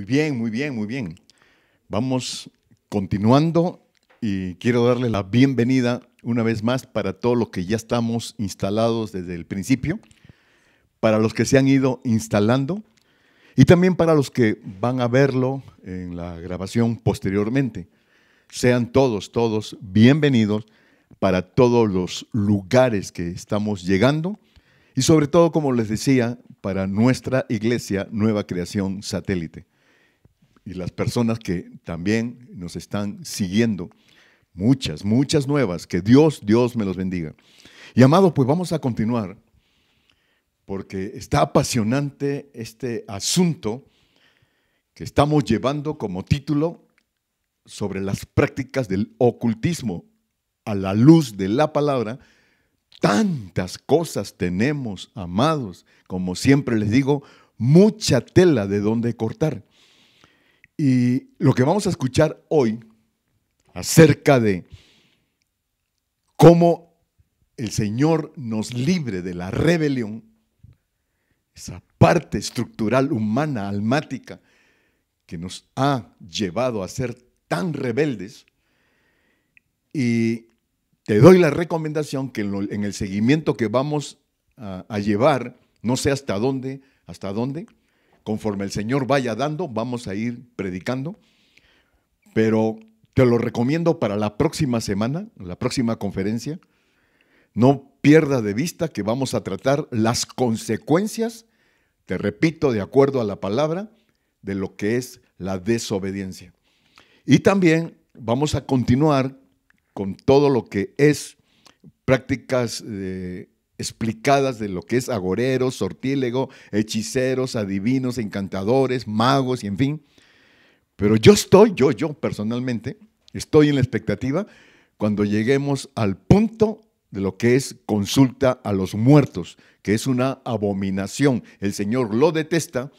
Muy bien, muy bien, muy bien. Vamos continuando y quiero darle la bienvenida una vez más para todos los que ya estamos instalados desde el principio, para los que se han ido instalando y también para los que van a verlo en la grabación posteriormente. Sean todos bienvenidos para todos los lugares que estamos llegando y sobre todo, como les decía, para nuestra iglesia Nueva Creación Satélite. Y las personas que también nos están siguiendo, muchas nuevas, que Dios me los bendiga. Y amados, pues vamos a continuar, porque está apasionante este asunto que estamos llevando como título sobre las prácticas del ocultismo a la luz de la palabra. Tantas cosas tenemos, amados, como siempre les digo, mucha tela de donde cortar. Y lo que vamos a escuchar hoy acerca de cómo el Señor nos libre de la rebelión, esa parte estructural humana, almática, que nos ha llevado a ser tan rebeldes. Y te doy la recomendación que en el seguimiento que vamos a llevar, no sé hasta dónde, conforme el Señor vaya dando, vamos a ir predicando, pero te lo recomiendo para la próxima semana, la próxima conferencia. No pierda de vista que vamos a tratar las consecuencias, te repito, de acuerdo a la palabra, de lo que es la desobediencia. Y también vamos a continuar con todo lo que es prácticas explicadas de lo que es agoreros, sortílego, hechiceros, adivinos, encantadores, magos y en fin. Pero yo personalmente, estoy en la expectativa cuando lleguemos al punto de lo que es consulta a los muertos, que es una abominación. El Señor lo detesta,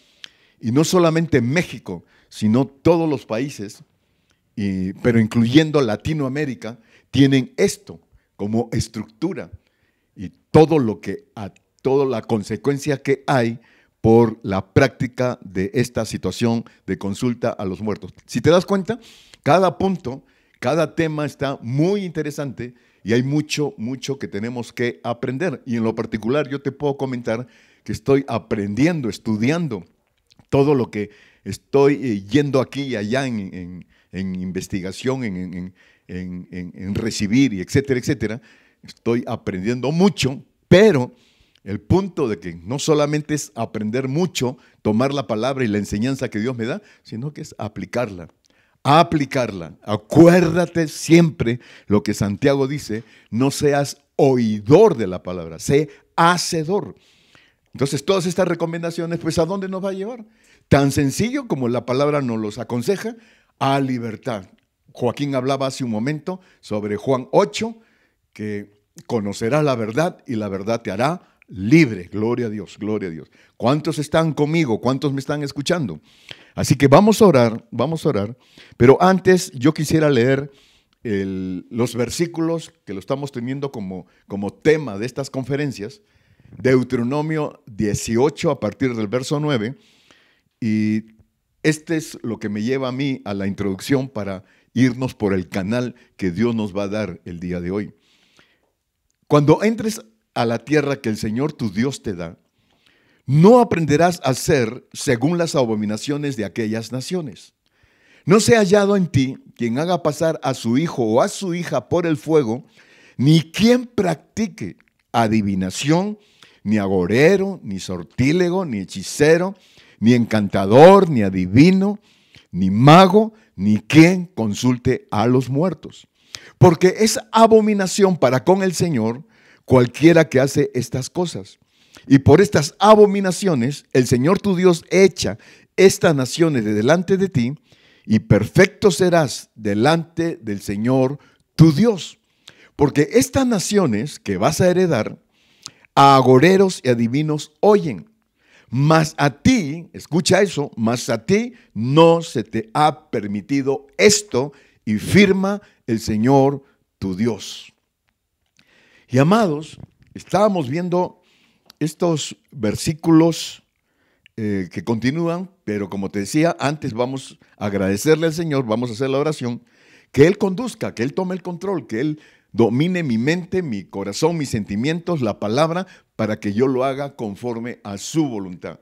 y no solamente México, sino todos los países, pero incluyendo Latinoamérica, tienen esto como estructura y toda la consecuencia que hay por la práctica de esta situación de consulta a los muertos. Si te das cuenta, cada punto, cada tema está muy interesante y hay mucho que tenemos que aprender. Y en lo particular yo te puedo comentar que estoy aprendiendo, estudiando todo lo que estoy yendo aquí y allá en investigación, en recibir, y etcétera, etcétera. Estoy aprendiendo mucho, pero el punto de que no solamente es aprender mucho, tomar la palabra y la enseñanza que Dios me da, sino que es aplicarla. Acuérdate siempre lo que Santiago dice: no seas oidor de la palabra, sé hacedor. Entonces, todas estas recomendaciones, pues, ¿a dónde nos va a llevar? Tan sencillo como la palabra nos los aconseja, a libertad. Joaquín hablaba hace un momento sobre Juan 8, que conocerás la verdad y la verdad te hará libre. Gloria a Dios, gloria a Dios. ¿Cuántos están conmigo? ¿Cuántos me están escuchando? Así que vamos a orar. Pero antes yo quisiera leer los versículos que lo estamos teniendo como tema de estas conferencias. Deuteronomio 18 a partir del verso 9. Y este es lo que me lleva a mí a la introducción para irnos por el canal que Dios nos va a dar el día de hoy. Cuando entres a la tierra que el Señor tu Dios te da, no aprenderás a hacer según las abominaciones de aquellas naciones. No sea hallado en ti quien haga pasar a su hijo o a su hija por el fuego, ni quien practique adivinación, ni agorero, ni sortílego, ni hechicero, ni encantador, ni adivino, ni mago, ni quien consulte a los muertos. Porque es abominación para con el Señor cualquiera que hace estas cosas. Y por estas abominaciones el Señor tu Dios echa estas naciones de delante de ti, y perfecto serás delante del Señor tu Dios. Porque estas naciones que vas a heredar, a agoreros y adivinos oyen. Mas a ti, escucha eso, mas a ti no se te ha permitido esto, y firma el Señor tu Dios. Y amados, estábamos viendo estos versículos que continúan, pero como te decía, antes vamos a agradecerle al Señor, vamos a hacer la oración, que Él conduzca, que Él tome el control, que Él domine mi mente, mi corazón, mis sentimientos, la palabra, para que yo lo haga conforme a su voluntad,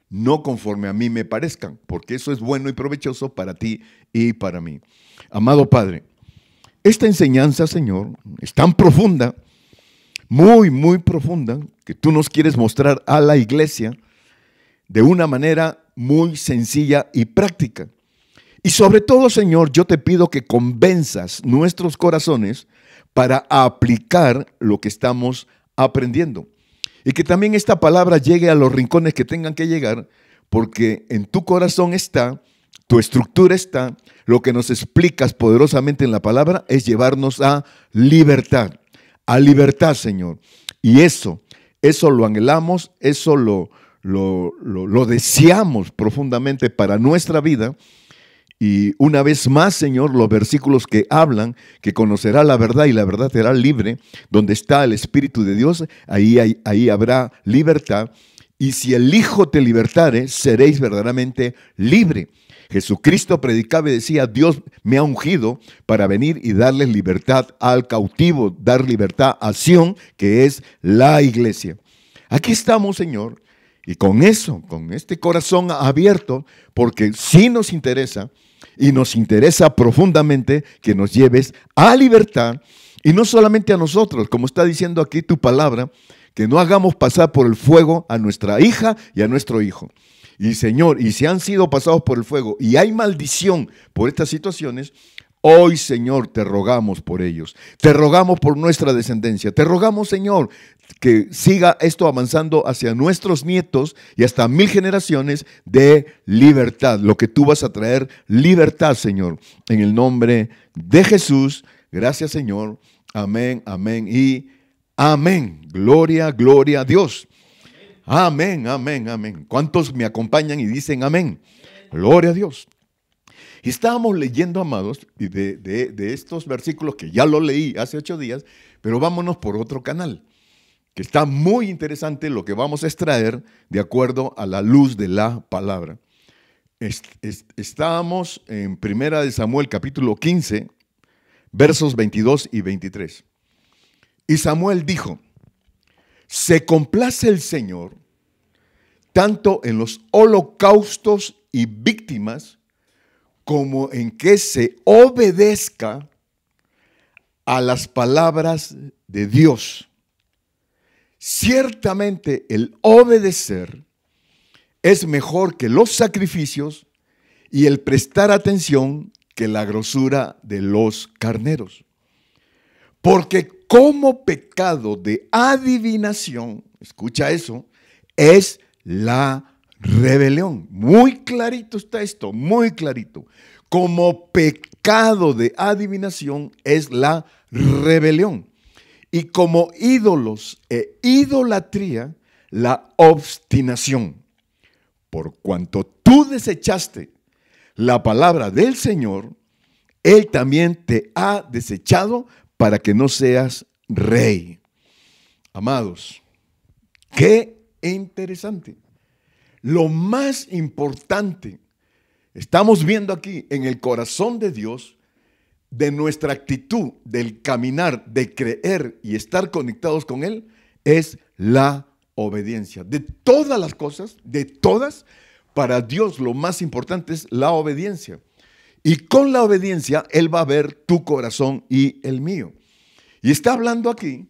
no conforme a mí me parezcan, porque eso es bueno y provechoso para ti y para mí. Amado Padre, esta enseñanza, Señor, es tan profunda, muy, muy profunda, que tú nos quieres mostrar a la iglesia de una manera muy sencilla y práctica. Y sobre todo, Señor, yo te pido que convenzas nuestros corazones para aplicar lo que estamos aprendiendo. Y que también esta palabra llegue a los rincones que tengan que llegar, porque en tu corazón está, tu estructura está, lo que nos explicas poderosamente en la palabra es llevarnos a libertad, Señor. Y eso lo anhelamos, eso lo deseamos profundamente para nuestra vida. Y una vez más, Señor, los versículos que hablan, que conocerá la verdad y la verdad te hará libre, donde está el Espíritu de Dios, ahí habrá libertad. Y si el Hijo te libertare, seréis verdaderamente libre. Jesucristo predicaba y decía, Dios me ha ungido para venir y darles libertad al cautivo, dar libertad a Sión, que es la iglesia. Aquí estamos, Señor, y con eso, con este corazón abierto, porque sí nos interesa, y nos interesa profundamente que nos lleves a libertad, y no solamente a nosotros, como está diciendo aquí tu palabra, que no hagamos pasar por el fuego a nuestra hija y a nuestro hijo. Y Señor, y si han sido pasados por el fuego y hay maldición por estas situaciones, hoy, Señor, te rogamos por ellos. Te rogamos por nuestra descendencia. Te rogamos, Señor, que siga esto avanzando hacia nuestros nietos y hasta 1000 generaciones de libertad. Lo que tú vas a traer, libertad, Señor. En el nombre de Jesús. Gracias, Señor. Amén, amén y amén. Gloria, gloria a Dios. Amén, amén, amén. ¿Cuántos me acompañan y dicen amén? Gloria a Dios. Y estábamos leyendo, amados, de estos versículos que ya lo leí hace 8 días, pero vámonos por otro canal, que está muy interesante lo que vamos a extraer de acuerdo a la luz de la palabra. Estábamos en 1 Samuel capítulo 15, versos 22 y 23. Y Samuel dijo, se complace el Señor tanto en los holocaustos y víctimas como en que se obedezca a las palabras de Dios. Ciertamente el obedecer es mejor que los sacrificios y el prestar atención que la grosura de los carneros. Porque como pecado de adivinación, escucha eso, es la rebelión. Muy clarito está esto, muy clarito. Como pecado de adivinación es la rebelión. Y como ídolos e idolatría, la obstinación. Por cuanto tú desechaste la palabra del Señor, Él también te ha desechado para que no seas rey. Amados, qué interesante. Lo más importante, estamos viendo aquí en el corazón de Dios, de nuestra actitud, del caminar, de creer y estar conectados con Él, es la obediencia. De todas las cosas, de todas, para Dios lo más importante es la obediencia. Y con la obediencia Él va a ver tu corazón y el mío. Y está hablando aquí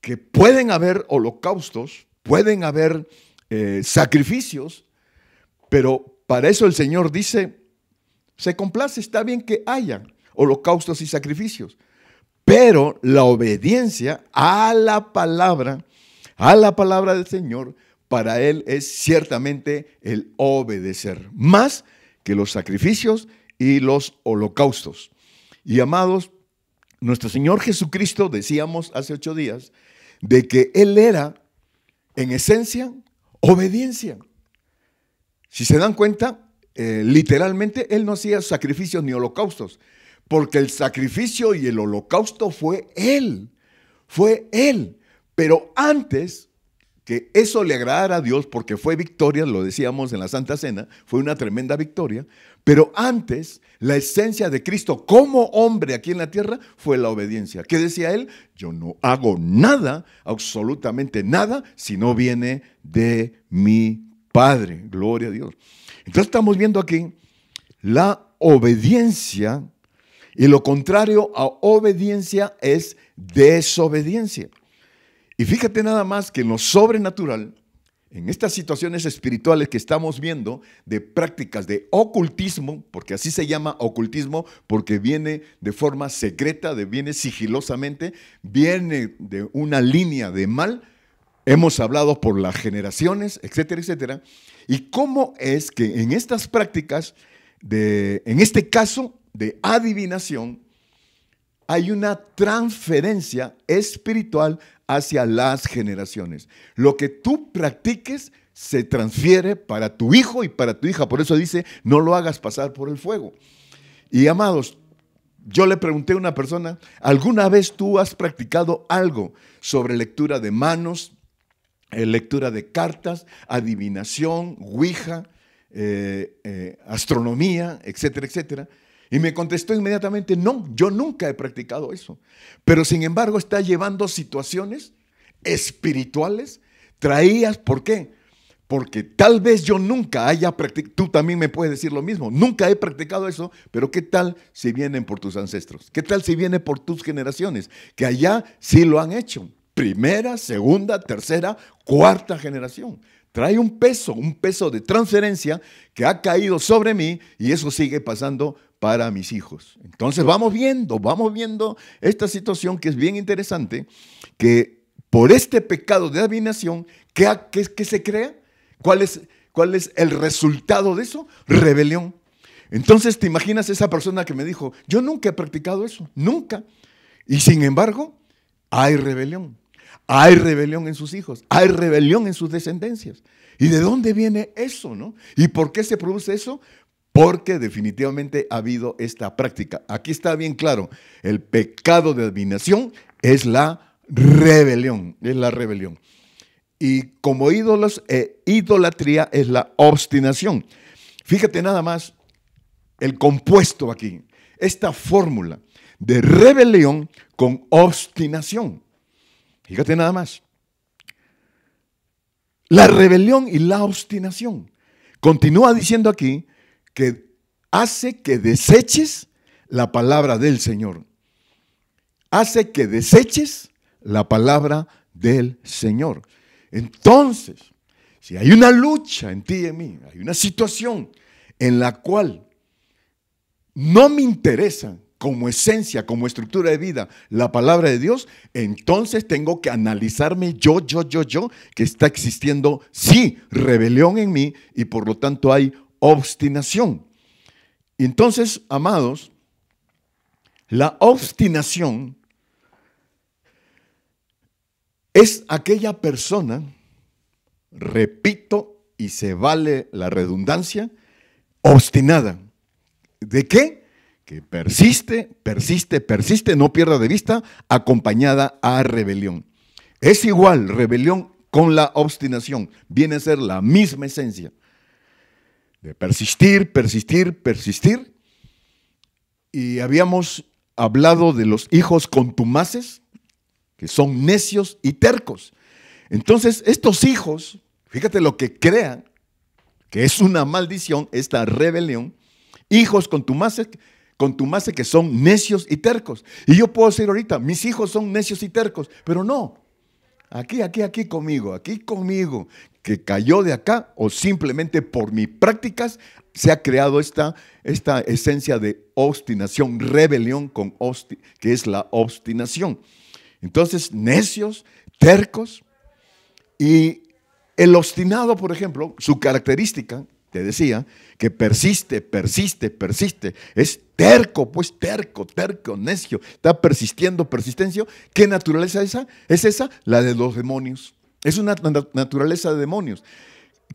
que pueden haber holocaustos, pueden haber sacrificios, pero para eso el Señor dice, se complace, está bien que haya holocaustos y sacrificios, pero la obediencia a la palabra del Señor, para Él es ciertamente el obedecer, más que los sacrificios y los holocaustos. Y amados, nuestro Señor Jesucristo, decíamos hace 8 días, de que Él era, en esencia, obediencia. Si se dan cuenta, literalmente Él no hacía sacrificios ni holocaustos, porque el sacrificio y el holocausto fue Él. Pero antes que eso le agradara a Dios porque fue victoria, lo decíamos en la Santa Cena, fue una tremenda victoria, pero antes la esencia de Cristo como hombre aquí en la tierra fue la obediencia. ¿Qué decía él? Yo no hago nada, absolutamente nada, si no viene de mi Padre. Gloria a Dios. Entonces estamos viendo aquí la obediencia, y lo contrario a obediencia es desobediencia. Y fíjate nada más que en lo sobrenatural, en estas situaciones espirituales que estamos viendo de prácticas de ocultismo, porque así se llama ocultismo, porque viene de forma secreta, viene sigilosamente, viene de una línea de mal, hemos hablado por las generaciones, etcétera, etcétera, y cómo es que en estas prácticas, en este caso de adivinación, hay una transferencia espiritual hacia las generaciones. Lo que tú practiques se transfiere para tu hijo y para tu hija. Por eso dice, no lo hagas pasar por el fuego. Y amados, yo le pregunté a una persona, ¿alguna vez tú has practicado algo sobre lectura de manos, lectura de cartas, adivinación, ouija, astronomía, etcétera, etcétera? Y me contestó inmediatamente, no, yo nunca he practicado eso. Pero sin embargo está llevando situaciones espirituales traídas. ¿Por qué? Porque tal vez yo nunca haya practicado, tú también me puedes decir lo mismo, nunca he practicado eso, pero ¿qué tal si vienen por tus ancestros? ¿Qué tal si viene por tus generaciones? Que allá sí lo han hecho. Primera, segunda, tercera, cuarta generación. Trae un peso de transferencia que ha caído sobre mí y eso sigue pasando para mis hijos. Entonces vamos viendo esta situación que es bien interesante, que por este pecado de adivinación, ¿qué se crea? ¿Cuál es el resultado de eso? Rebelión. Entonces te imaginas esa persona que me dijo, yo nunca he practicado eso, nunca. Y sin embargo, hay rebelión. Hay rebelión en sus hijos, hay rebelión en sus descendencias. ¿Y de dónde viene eso, no? ¿Y por qué se produce eso? Porque definitivamente ha habido esta práctica. Aquí está bien claro, el pecado de adivinación es la rebelión, Y como ídolos, idolatría es la obstinación. Fíjate nada más el compuesto aquí, esta fórmula de rebelión con obstinación. Fíjate nada más. La rebelión y la obstinación. Continúa diciendo aquí que hace que deseches la palabra del Señor. Hace que deseches la palabra del Señor. Entonces, si hay una lucha en ti y en mí, hay una situación en la cual no me interesa como esencia, como estructura de vida, la palabra de Dios, entonces tengo que analizarme yo, que está existiendo, sí, rebelión en mí y por lo tanto hay obstinación. Entonces, amados, la obstinación es aquella persona, repito, y se vale la redundancia, obstinada. ¿De qué? Que persiste, no pierda de vista, acompañada a rebelión. Es igual rebelión con la obstinación, viene a ser la misma esencia. De persistir. Y habíamos hablado de los hijos contumaces, que son necios y tercos. Entonces, estos hijos, fíjate lo que crean, que es una maldición, esta rebelión, hijos contumaces que son necios y tercos. Y yo puedo decir ahorita, mis hijos son necios y tercos, pero no. Aquí conmigo, que cayó de acá o simplemente por mis prácticas se ha creado esta esencia de obstinación, rebelión que es la obstinación. Entonces, necios, tercos, y el obstinado, por ejemplo, su característica, te decía, que persiste, es terco, necio, está persistencia. ¿Qué naturaleza es esa? La de los demonios. Es una naturaleza de demonios.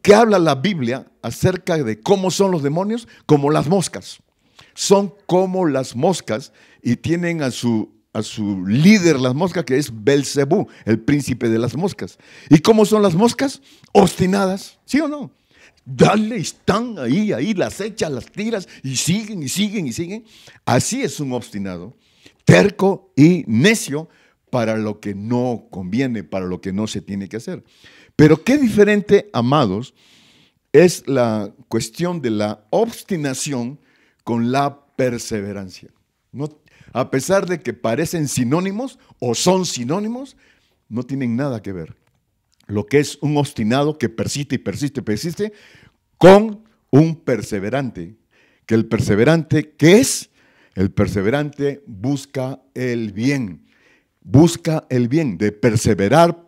¿Qué habla la Biblia acerca de cómo son los demonios? Como las moscas. Son como las moscas y tienen a su a su líder las moscas, que es Belcebú, el príncipe de las moscas. ¿Y cómo son las moscas? Obstinadas, ¿sí o no? Dale, están ahí, las echas, las tiras y siguen y siguen y siguen. Así es un obstinado, terco y necio para lo que no conviene, para lo que no se tiene que hacer. Pero qué diferente, amados, es la cuestión de la obstinación con la perseverancia. No, a pesar de que parecen sinónimos o son sinónimos, no tienen nada que ver. Lo que es un obstinado que persiste y persiste y persiste con un perseverante. Que el perseverante, ¿qué es? El perseverante busca el bien. Busca el bien, de perseverar,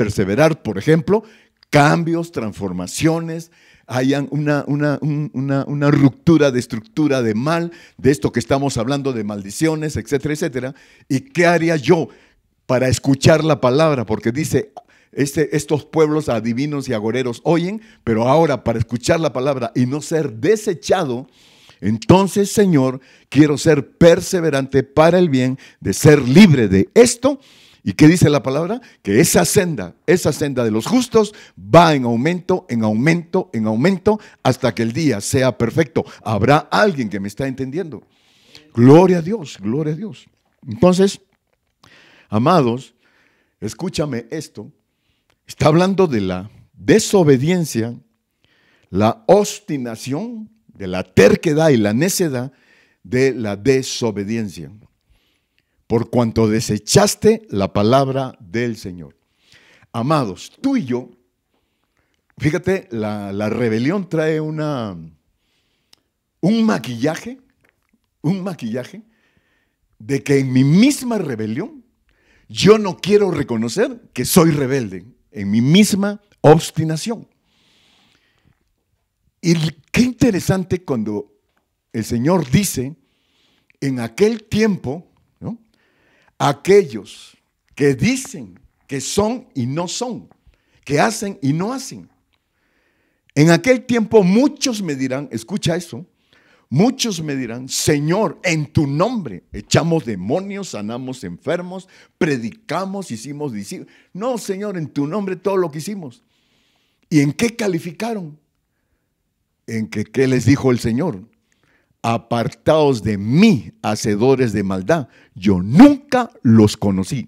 por ejemplo, cambios, transformaciones, hayan una ruptura de estructura de mal, de esto que estamos hablando de maldiciones, etcétera, etcétera. ¿Y qué haría yo para escuchar la palabra? Porque dice, estos pueblos adivinos y agoreros oyen, pero ahora para escuchar la palabra y no ser desechado, entonces, Señor, quiero ser perseverante para el bien, de ser libre de esto. ¿Y qué dice la palabra? Que esa senda de los justos va en aumento, en aumento, en aumento, hasta que el día sea perfecto. ¿Habrá alguien que me está entendiendo? Gloria a Dios, gloria a Dios. Entonces, amados, escúchame esto. Está hablando de la desobediencia, la obstinación, de la terquedad y la necedad de la desobediencia. Por cuanto desechaste la palabra del Señor. Amados, tú y yo, fíjate, la rebelión trae un maquillaje de que en mi misma rebelión yo no quiero reconocer que soy rebelde, en mi misma obstinación. Y qué interesante cuando el Señor dice, en aquel tiempo, ¿no?, aquellos que dicen que son y no son, que hacen y no hacen. En aquel tiempo muchos me dirán, escucha eso, muchos me dirán, Señor, en tu nombre echamos demonios, sanamos enfermos, predicamos, hicimos discípulos. No, Señor, en tu nombre todo lo que hicimos. ¿Y en qué calificaron? En que, ¿qué les dijo el Señor? Apartaos de mí, hacedores de maldad, yo nunca los conocí.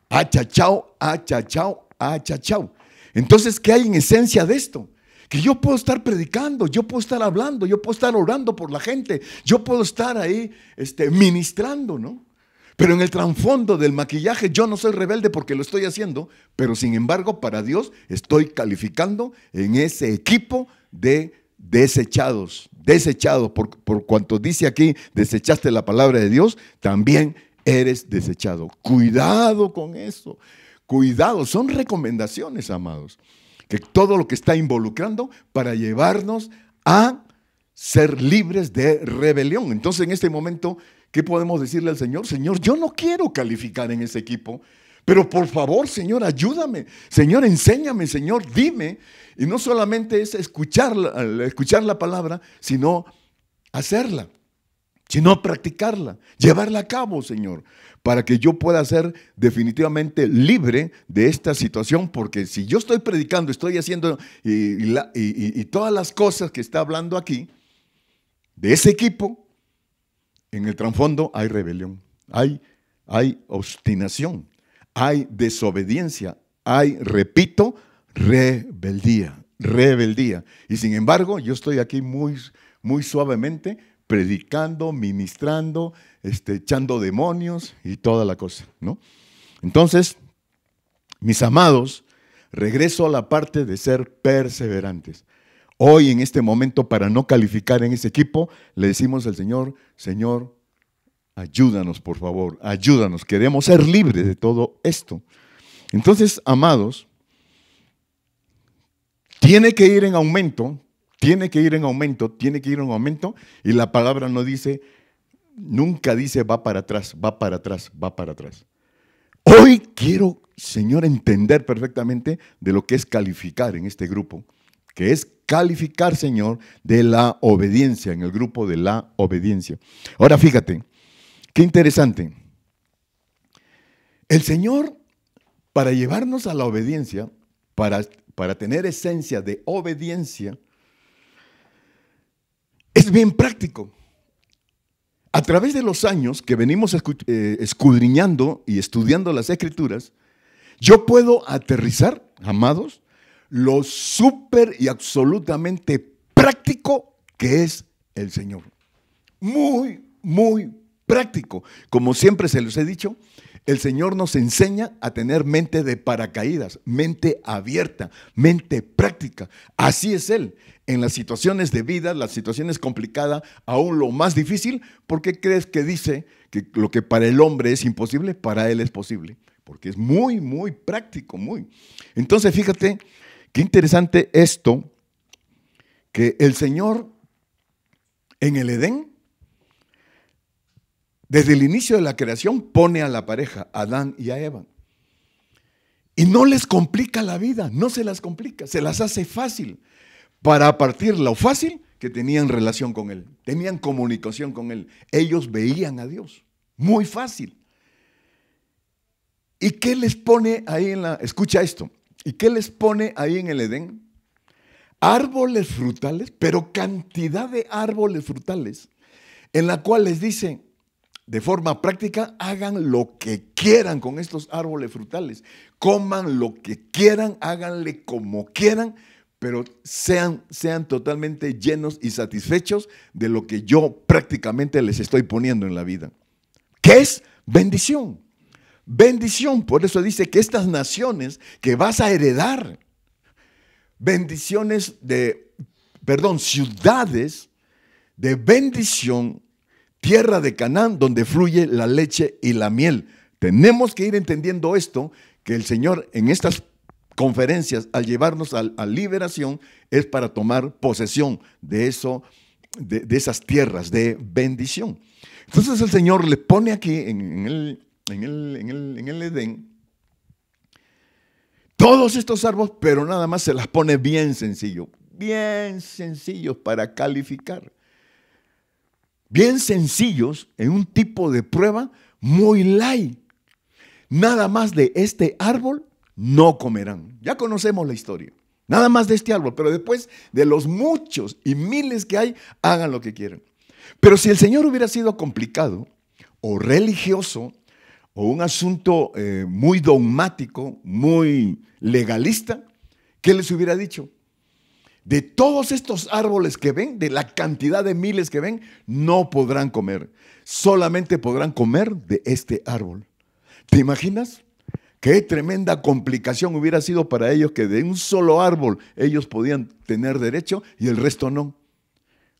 Achachao, achachao, achachao. Entonces, ¿qué hay en esencia de esto? Que yo puedo estar predicando, yo puedo estar hablando, yo puedo estar orando por la gente, yo puedo estar ahí ministrando, ¿no? Pero en el trasfondo del maquillaje yo no soy rebelde porque lo estoy haciendo, pero sin embargo para Dios estoy calificando en ese equipo de desechados, por cuanto dice aquí, desechaste la palabra de Dios, también eres desechado. Cuidado con eso, cuidado, son recomendaciones, amados, que todo lo que está involucrando para llevarnos a ser libres de rebelión. Entonces en este momento, ¿qué podemos decirle al Señor? Señor, yo no quiero calificar en ese equipo, pero por favor, Señor, ayúdame. Señor, enséñame. Señor, dime. Y no solamente es escuchar la palabra, sino hacerla, sino practicarla, llevarla a cabo, Señor, para que yo pueda ser definitivamente libre de esta situación, porque si yo estoy predicando, estoy haciendo y todas las cosas que está hablando aquí, de ese equipo, en el trasfondo hay rebelión, hay obstinación, hay desobediencia, hay, repito, rebeldía. Y sin embargo, yo estoy aquí muy, muy suavemente predicando, ministrando, echando demonios y toda la cosa, ¿no? Entonces, mis amados, regreso a la parte de ser perseverantes. Hoy, en este momento, para no calificar en ese equipo, le decimos al Señor, Señor, ayúdanos, por favor, ayúdanos. Queremos ser libres de todo esto. Entonces, amados, tiene que ir en aumento, y la palabra no dice, nunca dice va para atrás. Hoy quiero, Señor, entender perfectamente de lo que es calificar en este grupo, que es calificar, Señor, de la obediencia, en el grupo de la obediencia. Ahora fíjate, Qué interesante. El Señor, para llevarnos a la obediencia, para tener esencia de obediencia, es bien práctico. A través de los años que venimos escudriñando y estudiando las Escrituras, yo puedo aterrizar, amados, lo súper y absolutamente práctico que es el Señor. Muy, muy práctico. Como siempre se los he dicho, el Señor nos enseña a tener mente de paracaídas, mente abierta, mente práctica. Así es Él. En las situaciones de vida, las situaciones complicadas, aún lo más difícil, ¿por qué crees que dice que lo que para el hombre es imposible, para Él es posible? Porque es muy, muy práctico, muy. Entonces, fíjate, qué interesante esto, que el Señor en el Edén, desde el inicio de la creación, pone a la pareja, a Adán y a Eva. Y no les complica la vida, no se las complica, se las hace fácil. Para partir lo fácil, que tenían relación con Él, tenían comunicación con Él. Ellos veían a Dios, muy fácil. ¿Y qué les pone ahí escucha esto, ¿y qué les pone ahí en el Edén? Árboles frutales, pero cantidad de árboles frutales, en la cual les dice, de forma práctica, hagan lo que quieran con estos árboles frutales, coman lo que quieran, háganle como quieran, pero sean totalmente llenos y satisfechos de lo que yo prácticamente les estoy poniendo en la vida. ¿Qué es? Bendición. Bendición. Por eso dice que estas naciones que vas a heredar, ciudades de bendición, tierra de Canaán, donde fluye la leche y la miel. Tenemos que ir entendiendo esto, que el Señor en estas conferencias, al llevarnos a liberación, es para tomar posesión de eso, de esas tierras de bendición. Entonces el Señor le pone aquí en el Edén todos estos árboles, pero nada más se las pone bien sencillos para calificar. Bien sencillos en un tipo de prueba muy light. Nada más de este árbol no comerán. Ya conocemos la historia. Nada más de este árbol, pero después de los muchos y miles que hay, hagan lo que quieran. Pero si el Señor hubiera sido complicado o religioso o un asunto muy dogmático, muy legalista, ¿qué les hubiera dicho? De todos estos árboles que ven, de la cantidad de miles que ven, no podrán comer. Solamente podrán comer de este árbol. ¿Te imaginas? Qué tremenda complicación hubiera sido para ellos que de un solo árbol ellos podían tener derecho y el resto no.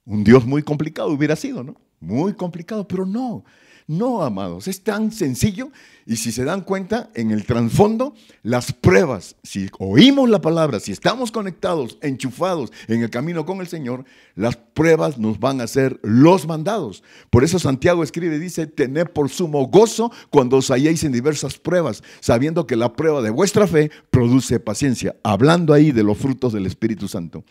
Un Dios muy complicado hubiera sido, ¿no? Muy complicado, pero no. No, amados, es tan sencillo y si se dan cuenta, en el trasfondo, las pruebas, si oímos la palabra, si estamos conectados, enchufados en el camino con el Señor, las pruebas nos van a ser los mandados. Por eso Santiago escribe y dice, tened por sumo gozo cuando os halléis en diversas pruebas, sabiendo que la prueba de vuestra fe produce paciencia, hablando ahí de los frutos del Espíritu Santo.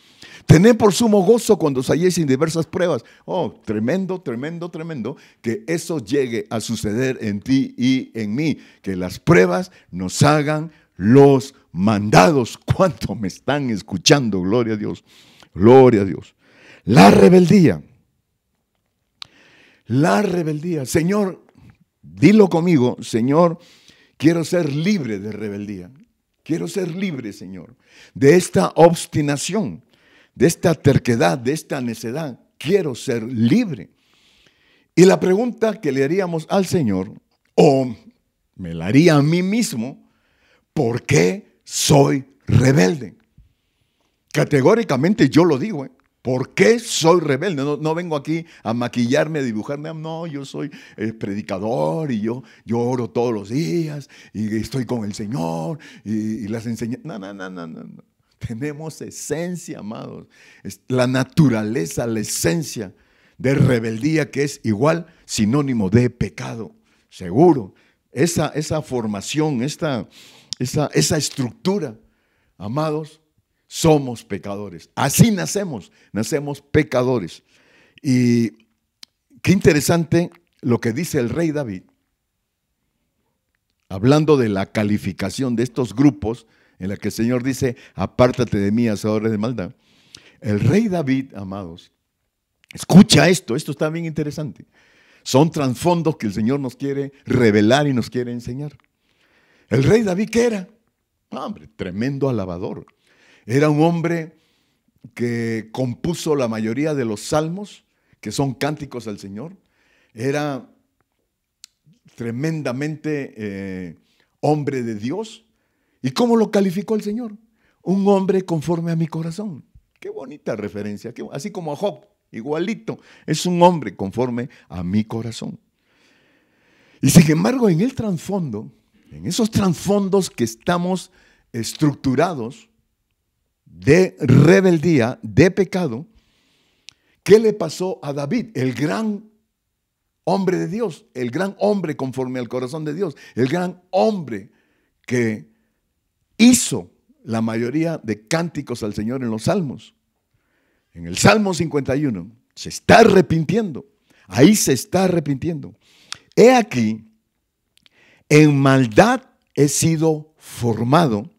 Tened por sumo gozo cuando os halléis en diversas pruebas. Oh, tremendo, tremendo, tremendo, que eso llegue a suceder en ti y en mí, que las pruebas nos hagan los mandados. ¿Cuánto me están escuchando? Gloria a Dios, gloria a Dios. La rebeldía, Señor, dilo conmigo, Señor, quiero ser libre de rebeldía. Quiero ser libre, Señor, de esta obstinación, de esta terquedad, de esta necedad. Quiero ser libre. Y la pregunta que le haríamos al Señor, o me la haría a mí mismo, ¿por qué soy rebelde? Categóricamente yo lo digo, ¿por qué soy rebelde? No vengo aquí a maquillarme, a dibujarme. No, yo soy predicador y yo oro todos los días y estoy con el Señor y las enseñanzas. No. Tenemos esencia, amados. Es la naturaleza, la esencia de rebeldía, que es igual sinónimo de pecado. Seguro. Esa formación, esa estructura, amados, somos pecadores. Así nacemos pecadores. Y qué interesante lo que dice el rey David, hablando de la calificación de estos grupos, en la que el Señor dice, apártate de mí, hacedores de maldad. El rey David, amados, escucha esto está bien interesante. Son trasfondos que el Señor nos quiere revelar y nos quiere enseñar. El rey David, ¿qué era? Hombre, tremendo alabador. Era un hombre que compuso la mayoría de los salmos, que son cánticos al Señor. Era tremendamente hombre de Dios. ¿Y cómo lo calificó el Señor? Un hombre conforme a mi corazón. Qué bonita referencia, así como a Job, igualito. Es un hombre conforme a mi corazón. Y sin embargo, en el trasfondo, en esos trasfondos que estamos estructurados de rebeldía, de pecado, ¿qué le pasó a David? El gran hombre de Dios, el gran hombre conforme al corazón de Dios, el gran hombre que hizo la mayoría de cánticos al Señor en los salmos. En el Salmo 51 se está arrepintiendo. Ahí se está arrepintiendo. He aquí, en maldad he sido formado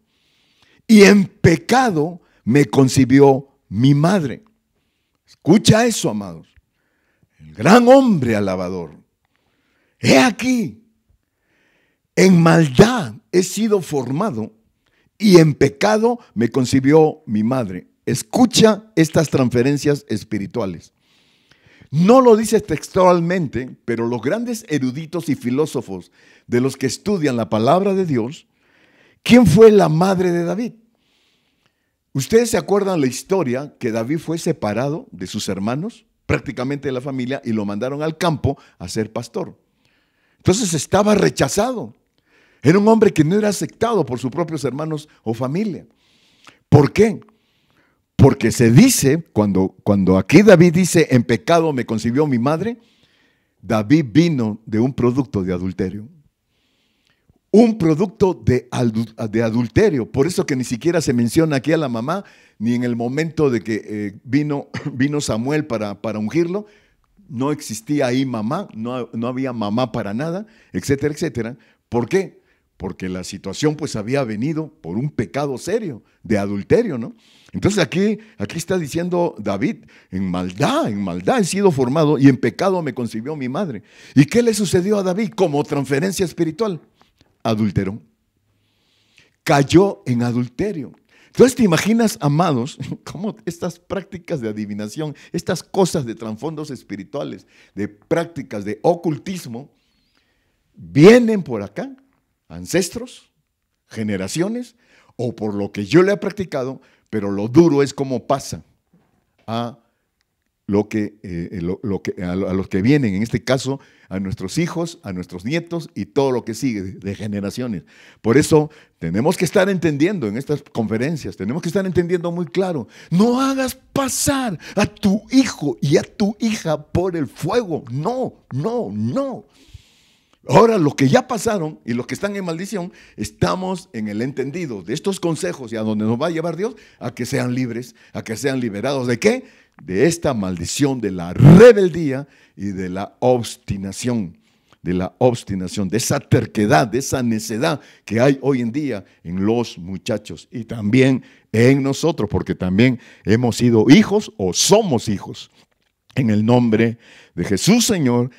y en pecado me concibió mi madre. Escucha eso, amados. El gran hombre alabador. He aquí, en maldad he sido formado y en pecado me concibió mi madre. Escucha estas transferencias espirituales. No lo dice textualmente, pero los grandes eruditos y filósofos de los que estudian la palabra de Dios, ¿quién fue la madre de David? Ustedes se acuerdan la historia que David fue separado de sus hermanos, prácticamente de la familia, y lo mandaron al campo a ser pastor. Entonces estaba rechazado. Era un hombre que no era aceptado por sus propios hermanos o familia. ¿Por qué? Porque se dice, cuando aquí David dice, en pecado me concibió mi madre, David vino de un producto de adulterio. Un producto de adulterio. Por eso que ni siquiera se menciona aquí a la mamá, ni en el momento de que vino Samuel para ungirlo. No existía ahí mamá, no había mamá para nada, etcétera, etcétera. ¿Por qué? Porque la situación pues había venido por un pecado serio de adulterio, ¿no? Entonces aquí está diciendo David, en maldad he sido formado y en pecado me concibió mi madre. ¿Y qué le sucedió a David como transferencia espiritual? Adulteró. Cayó en adulterio. Entonces te imaginas, amados, cómo estas prácticas de adivinación, estas cosas de trasfondos espirituales, de prácticas de ocultismo, vienen por acá, ancestros, generaciones, o por lo que yo le he practicado, pero lo duro es cómo pasa a los que vienen, en este caso a nuestros hijos, a nuestros nietos y todo lo que sigue de generaciones. Por eso tenemos que estar entendiendo en estas conferencias, tenemos que estar entendiendo muy claro, no hagas pasar a tu hijo y a tu hija por el fuego, no. Ahora, los que ya pasaron y los que están en maldición, estamos en el entendido de estos consejos y a donde nos va a llevar Dios, a que sean libres, a que sean liberados. ¿De qué? De esta maldición de la rebeldía y de la obstinación, de esa terquedad, de esa necedad que hay hoy en día en los muchachos y también en nosotros, porque también hemos sido hijos o somos hijos. En el nombre de Jesús, Señor,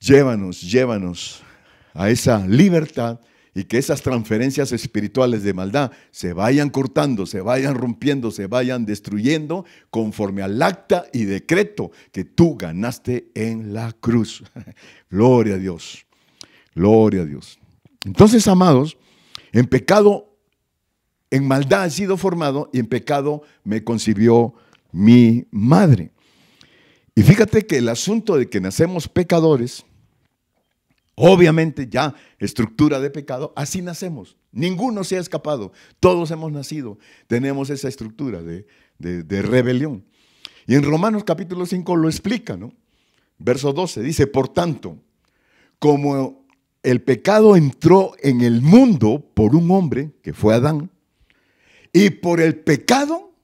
llévanos a esa libertad y que esas transferencias espirituales de maldad se vayan cortando, se vayan rompiendo, se vayan destruyendo conforme al acta y decreto que tú ganaste en la cruz. Gloria a Dios, gloria a Dios. Entonces, amados, en pecado, en maldad he sido formado y en pecado me concibió mi madre. Y fíjate que el asunto de que nacemos pecadores, obviamente ya estructura de pecado, así nacemos. Ninguno se ha escapado. Todos hemos nacido. Tenemos esa estructura de rebelión. Y en Romanos capítulo 5 lo explica, ¿no? Verso 12 dice, por tanto, como el pecado entró en el mundo por un hombre, que fue Adán, y por el pecado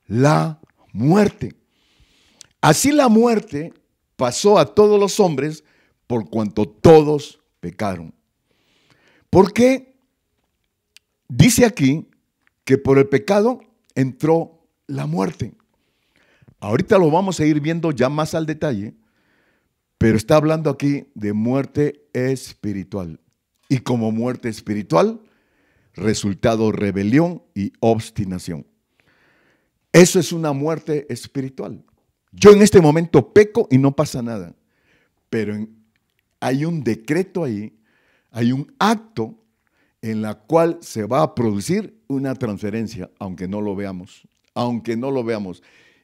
la muerte. Así la muerte pasó a todos los hombres por cuanto todos pecaron. ¿Por qué? Dice aquí que por el pecado entró la muerte. Ahorita lo vamos a ir viendo ya más al detalle, pero está hablando aquí de muerte espiritual. Y como muerte espiritual, resultado rebelión y obstinación. Eso es una muerte espiritual. Yo en este momento peco y no pasa nada, pero hay un decreto ahí, hay un acto en la cual se va a producir una transferencia, aunque no lo veamos,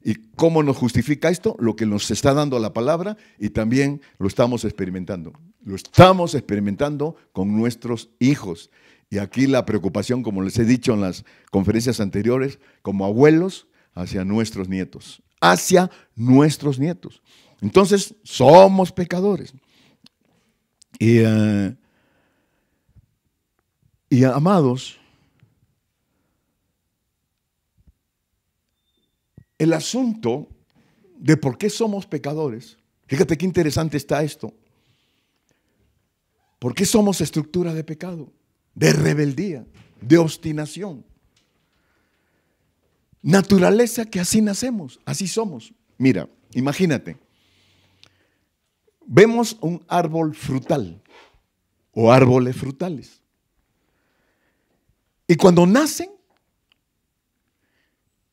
¿Y cómo nos justifica esto? Lo que nos está dando la palabra, y también lo estamos experimentando. Lo estamos experimentando con nuestros hijos. Y aquí la preocupación, como les he dicho en las conferencias anteriores, como abuelos, hacia nuestros nietos. Hacia nuestros nietos. Entonces, somos pecadores. Y amados, el asunto de por qué somos pecadores, fíjate qué interesante está esto. ¿Por qué somos estructura de pecado, de rebeldía, de obstinación? Naturaleza que así nacemos, así somos. Mira, imagínate, vemos un árbol frutal o árboles frutales. Y cuando nacen,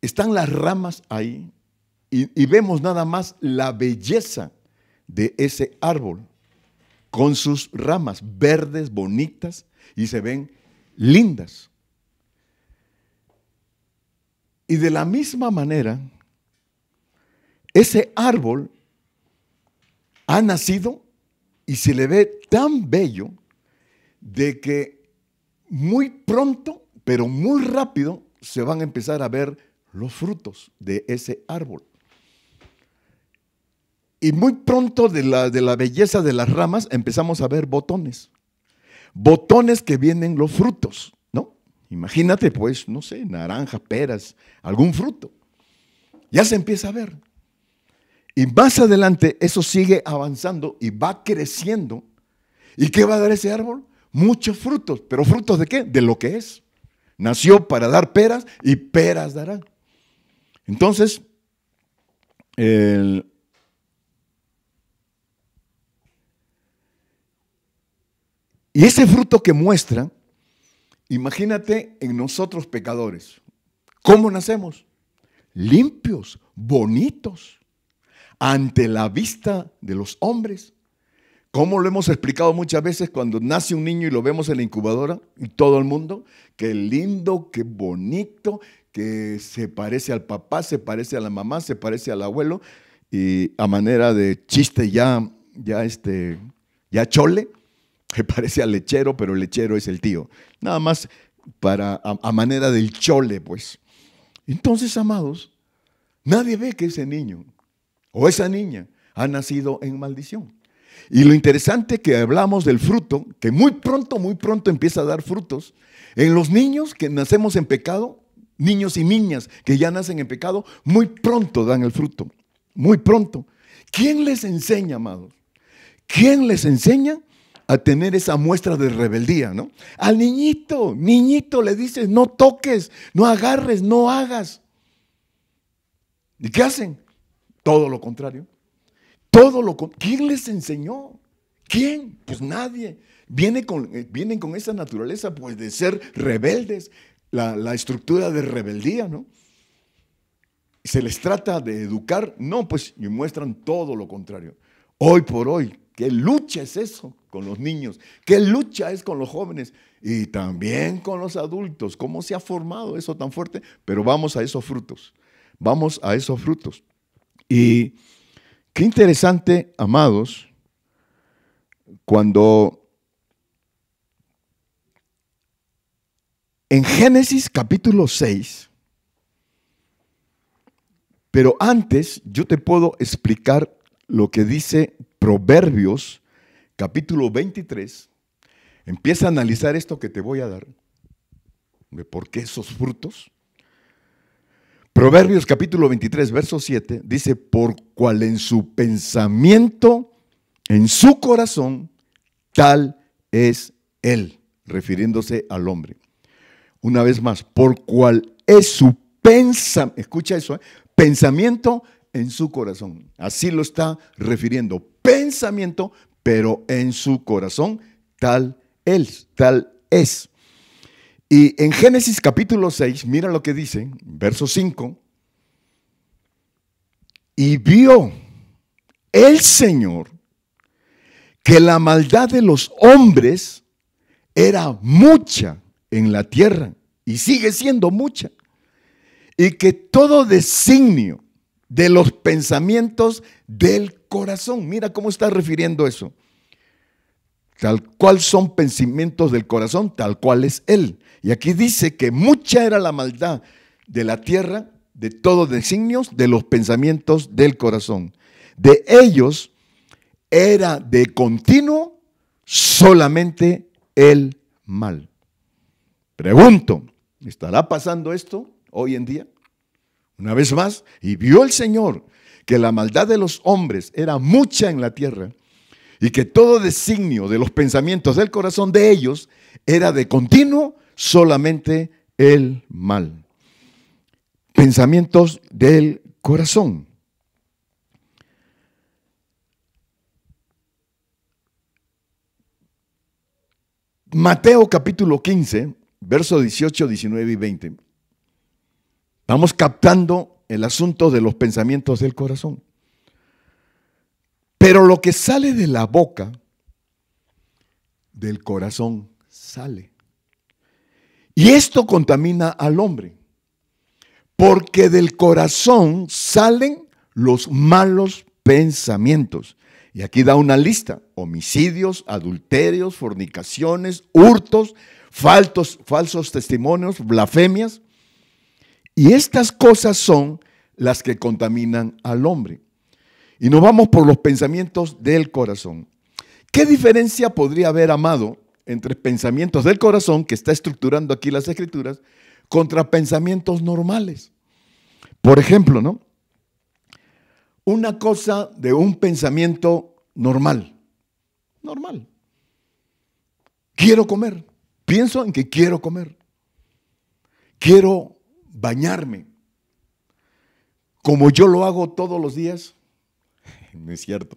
están las ramas ahí y vemos nada más la belleza de ese árbol con sus ramas verdes, bonitas, y se ven lindas. Y de la misma manera, ese árbol ha nacido y se le ve tan bello de que muy pronto, pero muy rápido, se van a empezar a ver los frutos de ese árbol. Y muy pronto de la belleza de las ramas empezamos a ver botones. Botones que vienen los frutos, ¿no? Imagínate pues, no sé, naranja, peras, algún fruto. Ya se empieza a ver. Y más adelante eso sigue avanzando y va creciendo. ¿Y qué va a dar ese árbol? Muchos frutos. ¿Pero frutos de qué? De lo que es. Nació para dar peras y peras dará. Entonces, y ese fruto que muestra, imagínate en nosotros pecadores. ¿Cómo nacemos? Limpios, bonitos, ante la vista de los hombres. Como lo hemos explicado muchas veces cuando nace un niño y lo vemos en la incubadora y todo el mundo, qué lindo, qué bonito, que se parece al papá, se parece a la mamá, se parece al abuelo, y a manera de chiste ya chole, que parece al lechero, pero el lechero es el tío. Nada más a manera del chole, pues. Entonces, amados, nadie ve que ese niño o esa niña ha nacido en maldición. Y lo interesante que hablamos del fruto, que muy pronto empieza a dar frutos. En los niños que nacemos en pecado, niños y niñas que ya nacen en pecado, muy pronto dan el fruto. Muy pronto. ¿Quién les enseña, amados? ¿Quién les enseña a tener esa muestra de rebeldía, no? Al niñito le dices, no toques, no agarres, no hagas. ¿Y qué hacen? Todo lo contrario. ¿Quién les enseñó? ¿Quién? Pues nadie. Vienen con esa naturaleza pues de ser rebeldes, la estructura de rebeldía, ¿no? Se les trata de educar, no, pues y muestran todo lo contrario. Hoy por hoy, ¿qué lucha es eso con los niños? ¿Qué lucha es con los jóvenes? Y también con los adultos. ¿Cómo se ha formado eso tan fuerte? Pero vamos a esos frutos. Vamos a esos frutos. Y qué interesante, amados, cuando en Génesis capítulo 6, pero antes yo te puedo explicar lo que dice Proverbios capítulo 23. Empieza a analizar esto que te voy a dar, de por qué esos frutos. Proverbios capítulo 23, verso 7, dice, por cual en su pensamiento en su corazón, tal es él, refiriéndose al hombre. Una vez más, por cual es su pensamiento, escucha eso, pensamiento en su corazón. Así lo está refiriendo, pensamiento, pero en su corazón, tal es. Y en Génesis capítulo 6, mira lo que dice, verso 5. Y vio el Señor que la maldad de los hombres era mucha en la tierra y sigue siendo mucha. Y que todo designio de los pensamientos del corazón, mira cómo está refiriendo eso. Tal cual son pensamientos del corazón, tal cual es él. Y aquí dice que mucha era la maldad de la tierra, de todos designios, de los pensamientos del corazón. De ellos era de continuo solamente el mal. Pregunto, ¿estará pasando esto hoy en día? Una vez más, y vio el Señor que la maldad de los hombres era mucha en la tierra y que todo designio de los pensamientos del corazón de ellos era de continuo solamente el mal. Pensamientos del corazón. Mateo capítulo 15, versos 18, 19 y 20. Vamos captando el asunto de los pensamientos del corazón. Pero lo que sale de la boca, del corazón sale. Y esto contamina al hombre, porque del corazón salen los malos pensamientos. Y aquí da una lista: homicidios, adulterios, fornicaciones, hurtos, falsos testimonios, blasfemias. Y estas cosas son las que contaminan al hombre. Y nos vamos por los pensamientos del corazón. ¿Qué diferencia podría haber, amado, entre pensamientos del corazón, que está estructurando aquí las Escrituras, contra pensamientos normales? Por ejemplo, ¿no? Una cosa de un pensamiento normal. Normal. Quiero comer. Pienso en que quiero comer. Quiero bañarme. Como yo lo hago todos los días. No es cierto.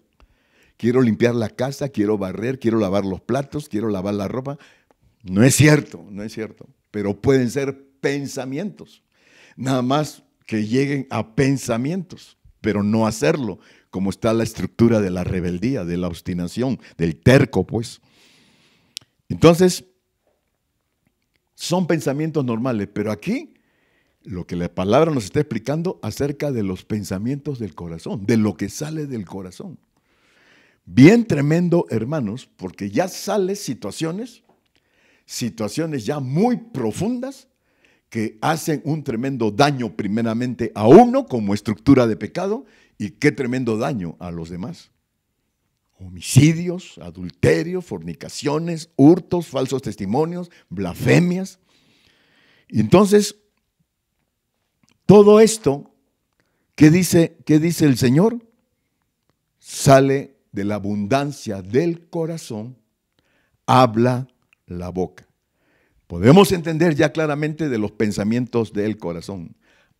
Quiero limpiar la casa, quiero barrer, quiero lavar los platos, quiero lavar la ropa. No es cierto, no es cierto. Pero pueden ser pensamientos. Nada más que lleguen a pensamientos, pero no hacerlo, como está la estructura de la rebeldía, de la obstinación, del terco, pues. Entonces, son pensamientos normales, pero aquí lo que la palabra nos está explicando acerca de los pensamientos del corazón, de lo que sale del corazón. Bien tremendo, hermanos, porque ya salen situaciones ya muy profundas que hacen un tremendo daño primeramente a uno como estructura de pecado, y qué tremendo daño a los demás. Homicidios, adulterios, fornicaciones, hurtos, falsos testimonios, blasfemias. Y entonces, todo esto, ¿qué dice el Señor? Sale de la abundancia del corazón, habla la boca. Podemos entender ya claramente de los pensamientos del corazón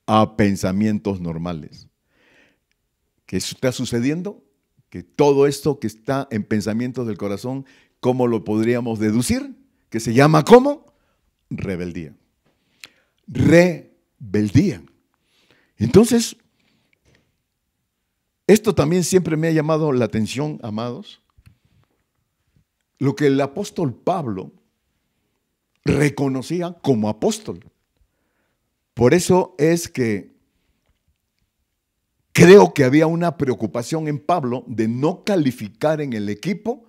a pensamientos normales. ¿Qué está sucediendo? Que todo esto que está en pensamientos del corazón, ¿cómo lo podríamos deducir? Que se llama ¿cómo? Rebeldía. Rebeldía. Entonces, esto también siempre me ha llamado la atención, amados. Lo que el apóstol Pablo reconocía como apóstol. Por eso es que creo que había una preocupación en Pablo de no calificar en el equipo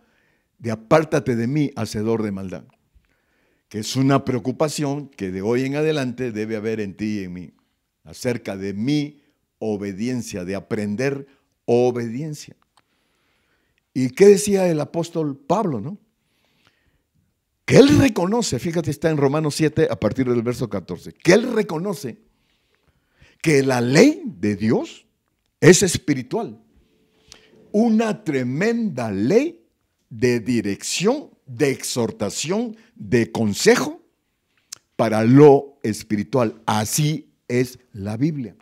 de apártate de mí, hacedor de maldad. Que es una preocupación que de hoy en adelante debe haber en ti y en mí, acerca de mi obediencia, de aprender obediencia. ¿Y qué decía el apóstol Pablo, no? Que él reconoce, fíjate, está en Romanos 7 a partir del verso 14, que él reconoce que la ley de Dios es espiritual. una tremenda ley de dirección, de exhortación, de consejo para lo espiritual. Así es la Biblia.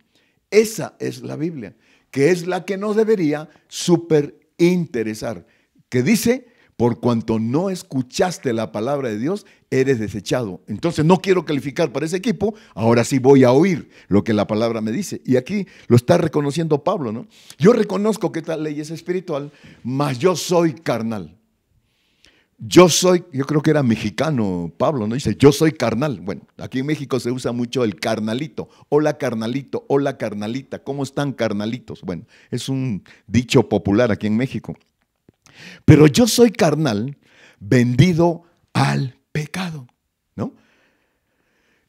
Esa es la Biblia, que es la que nos debería súper interesar. Que dice, por cuanto no escuchaste la palabra de Dios, eres desechado. Entonces no quiero calificar para ese equipo, ahora sí voy a oír lo que la palabra me dice. Y aquí lo está reconociendo Pablo, ¿no? Yo reconozco que esta ley es espiritual, mas yo soy carnal. Yo creo que era mexicano Pablo, ¿no? Dice, yo soy carnal. Bueno, aquí en México se usa mucho el carnalito. Hola carnalito, hola carnalita. ¿Cómo están carnalitos? Bueno, es un dicho popular aquí en México. Pero yo soy carnal, vendido al pecado, ¿no?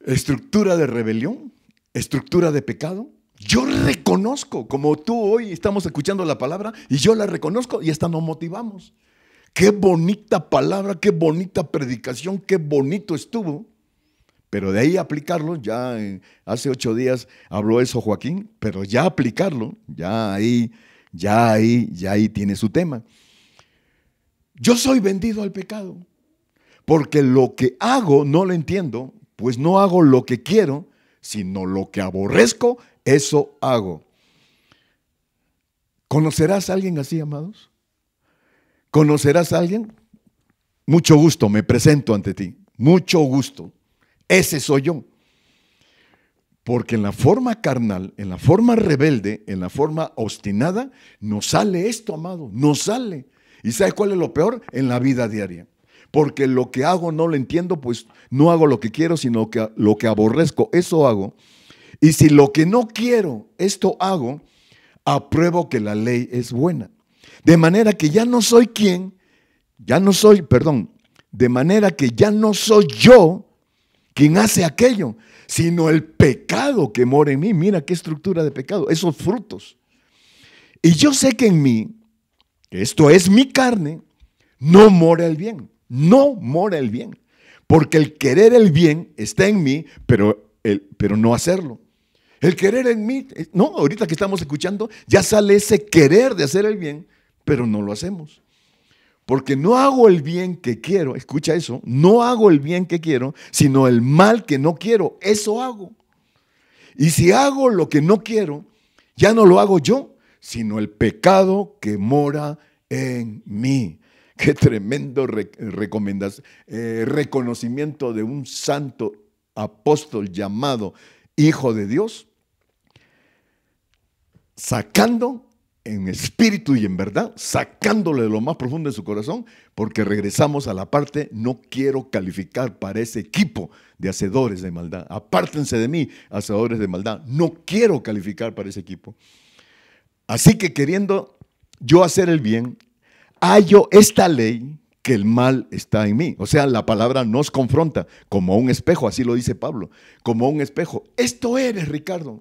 Estructura de rebelión, estructura de pecado. Yo reconozco, como tú hoy estamos escuchando la palabra, y yo la reconozco y hasta nos motivamos. Qué bonita palabra, qué bonita predicación, qué bonito estuvo. Pero de ahí aplicarlo, ya hace 8 días habló eso Joaquín, pero ya aplicarlo, ya ahí tiene su tema. Yo soy vendido al pecado, porque lo que hago no lo entiendo, pues no hago lo que quiero, sino lo que aborrezco, eso hago. ¿Conocerás a alguien así, amados? ¿Conocerás a alguien? Mucho gusto, me presento ante ti. Mucho gusto. Ese soy yo. Porque en la forma carnal, en la forma rebelde, en la forma obstinada, nos sale esto, amado, nos sale. ¿Y sabes cuál es lo peor? En la vida diaria. Porque lo que hago no lo entiendo, pues no hago lo que quiero, sino que lo que aborrezco, eso hago. Y si lo que no quiero, esto hago, apruebo que la ley es buena. De manera que ya no soy de manera que ya no soy yo quien hace aquello, sino el pecado que mora en mí. Mira qué estructura de pecado, esos frutos. Y yo sé que en mí, esto es mi carne, no mora el bien, no mora el bien. Porque el querer el bien está en mí, pero no hacerlo. El querer en mí, no, ahorita que estamos escuchando, ya sale ese querer de hacer el bien, pero no lo hacemos. Porque no hago el bien que quiero, escucha eso, no hago el bien que quiero, sino el mal que no quiero, eso hago. Y si hago lo que no quiero, ya no lo hago yo, sino el pecado que mora en mí. Qué tremendo reconocimiento de un santo apóstol llamado Hijo de Dios, sacando en espíritu y en verdad, sacándole de lo más profundo de su corazón, porque regresamos a la parte, no quiero calificar para ese equipo de hacedores de maldad. Apártense de mí, hacedores de maldad. No quiero calificar para ese equipo. Así que queriendo yo hacer el bien, hallo esta ley que el mal está en mí. O sea, la palabra nos confronta como un espejo, así lo dice Pablo, como un espejo. Esto eres, Ricardo.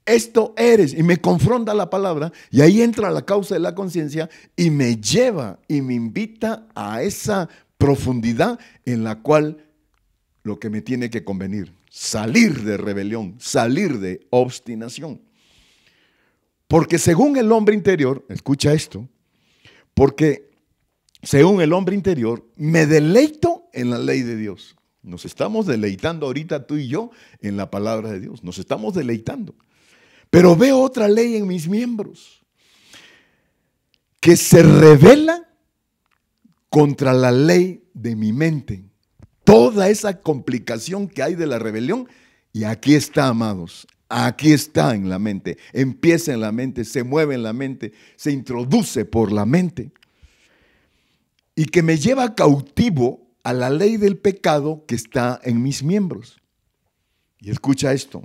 Esto eres, y me confronta la palabra, y ahí entra la causa de la conciencia y me lleva y me invita a esa profundidad en la cual lo que me tiene que convenir, salir de rebelión, salir de obstinación. Porque según el hombre interior, escucha esto, porque según el hombre interior me deleito en la ley de Dios. Nos estamos deleitando ahorita tú y yo en la palabra de Dios, nos estamos deleitando. Pero veo otra ley en mis miembros que se revela contra la ley de mi mente. Toda esa complicación que hay de la rebelión, y aquí está, amados, aquí está en la mente. Empieza en la mente, se mueve en la mente, se introduce por la mente. Y que me lleva cautivo a la ley del pecado que está en mis miembros. Y escucha esto.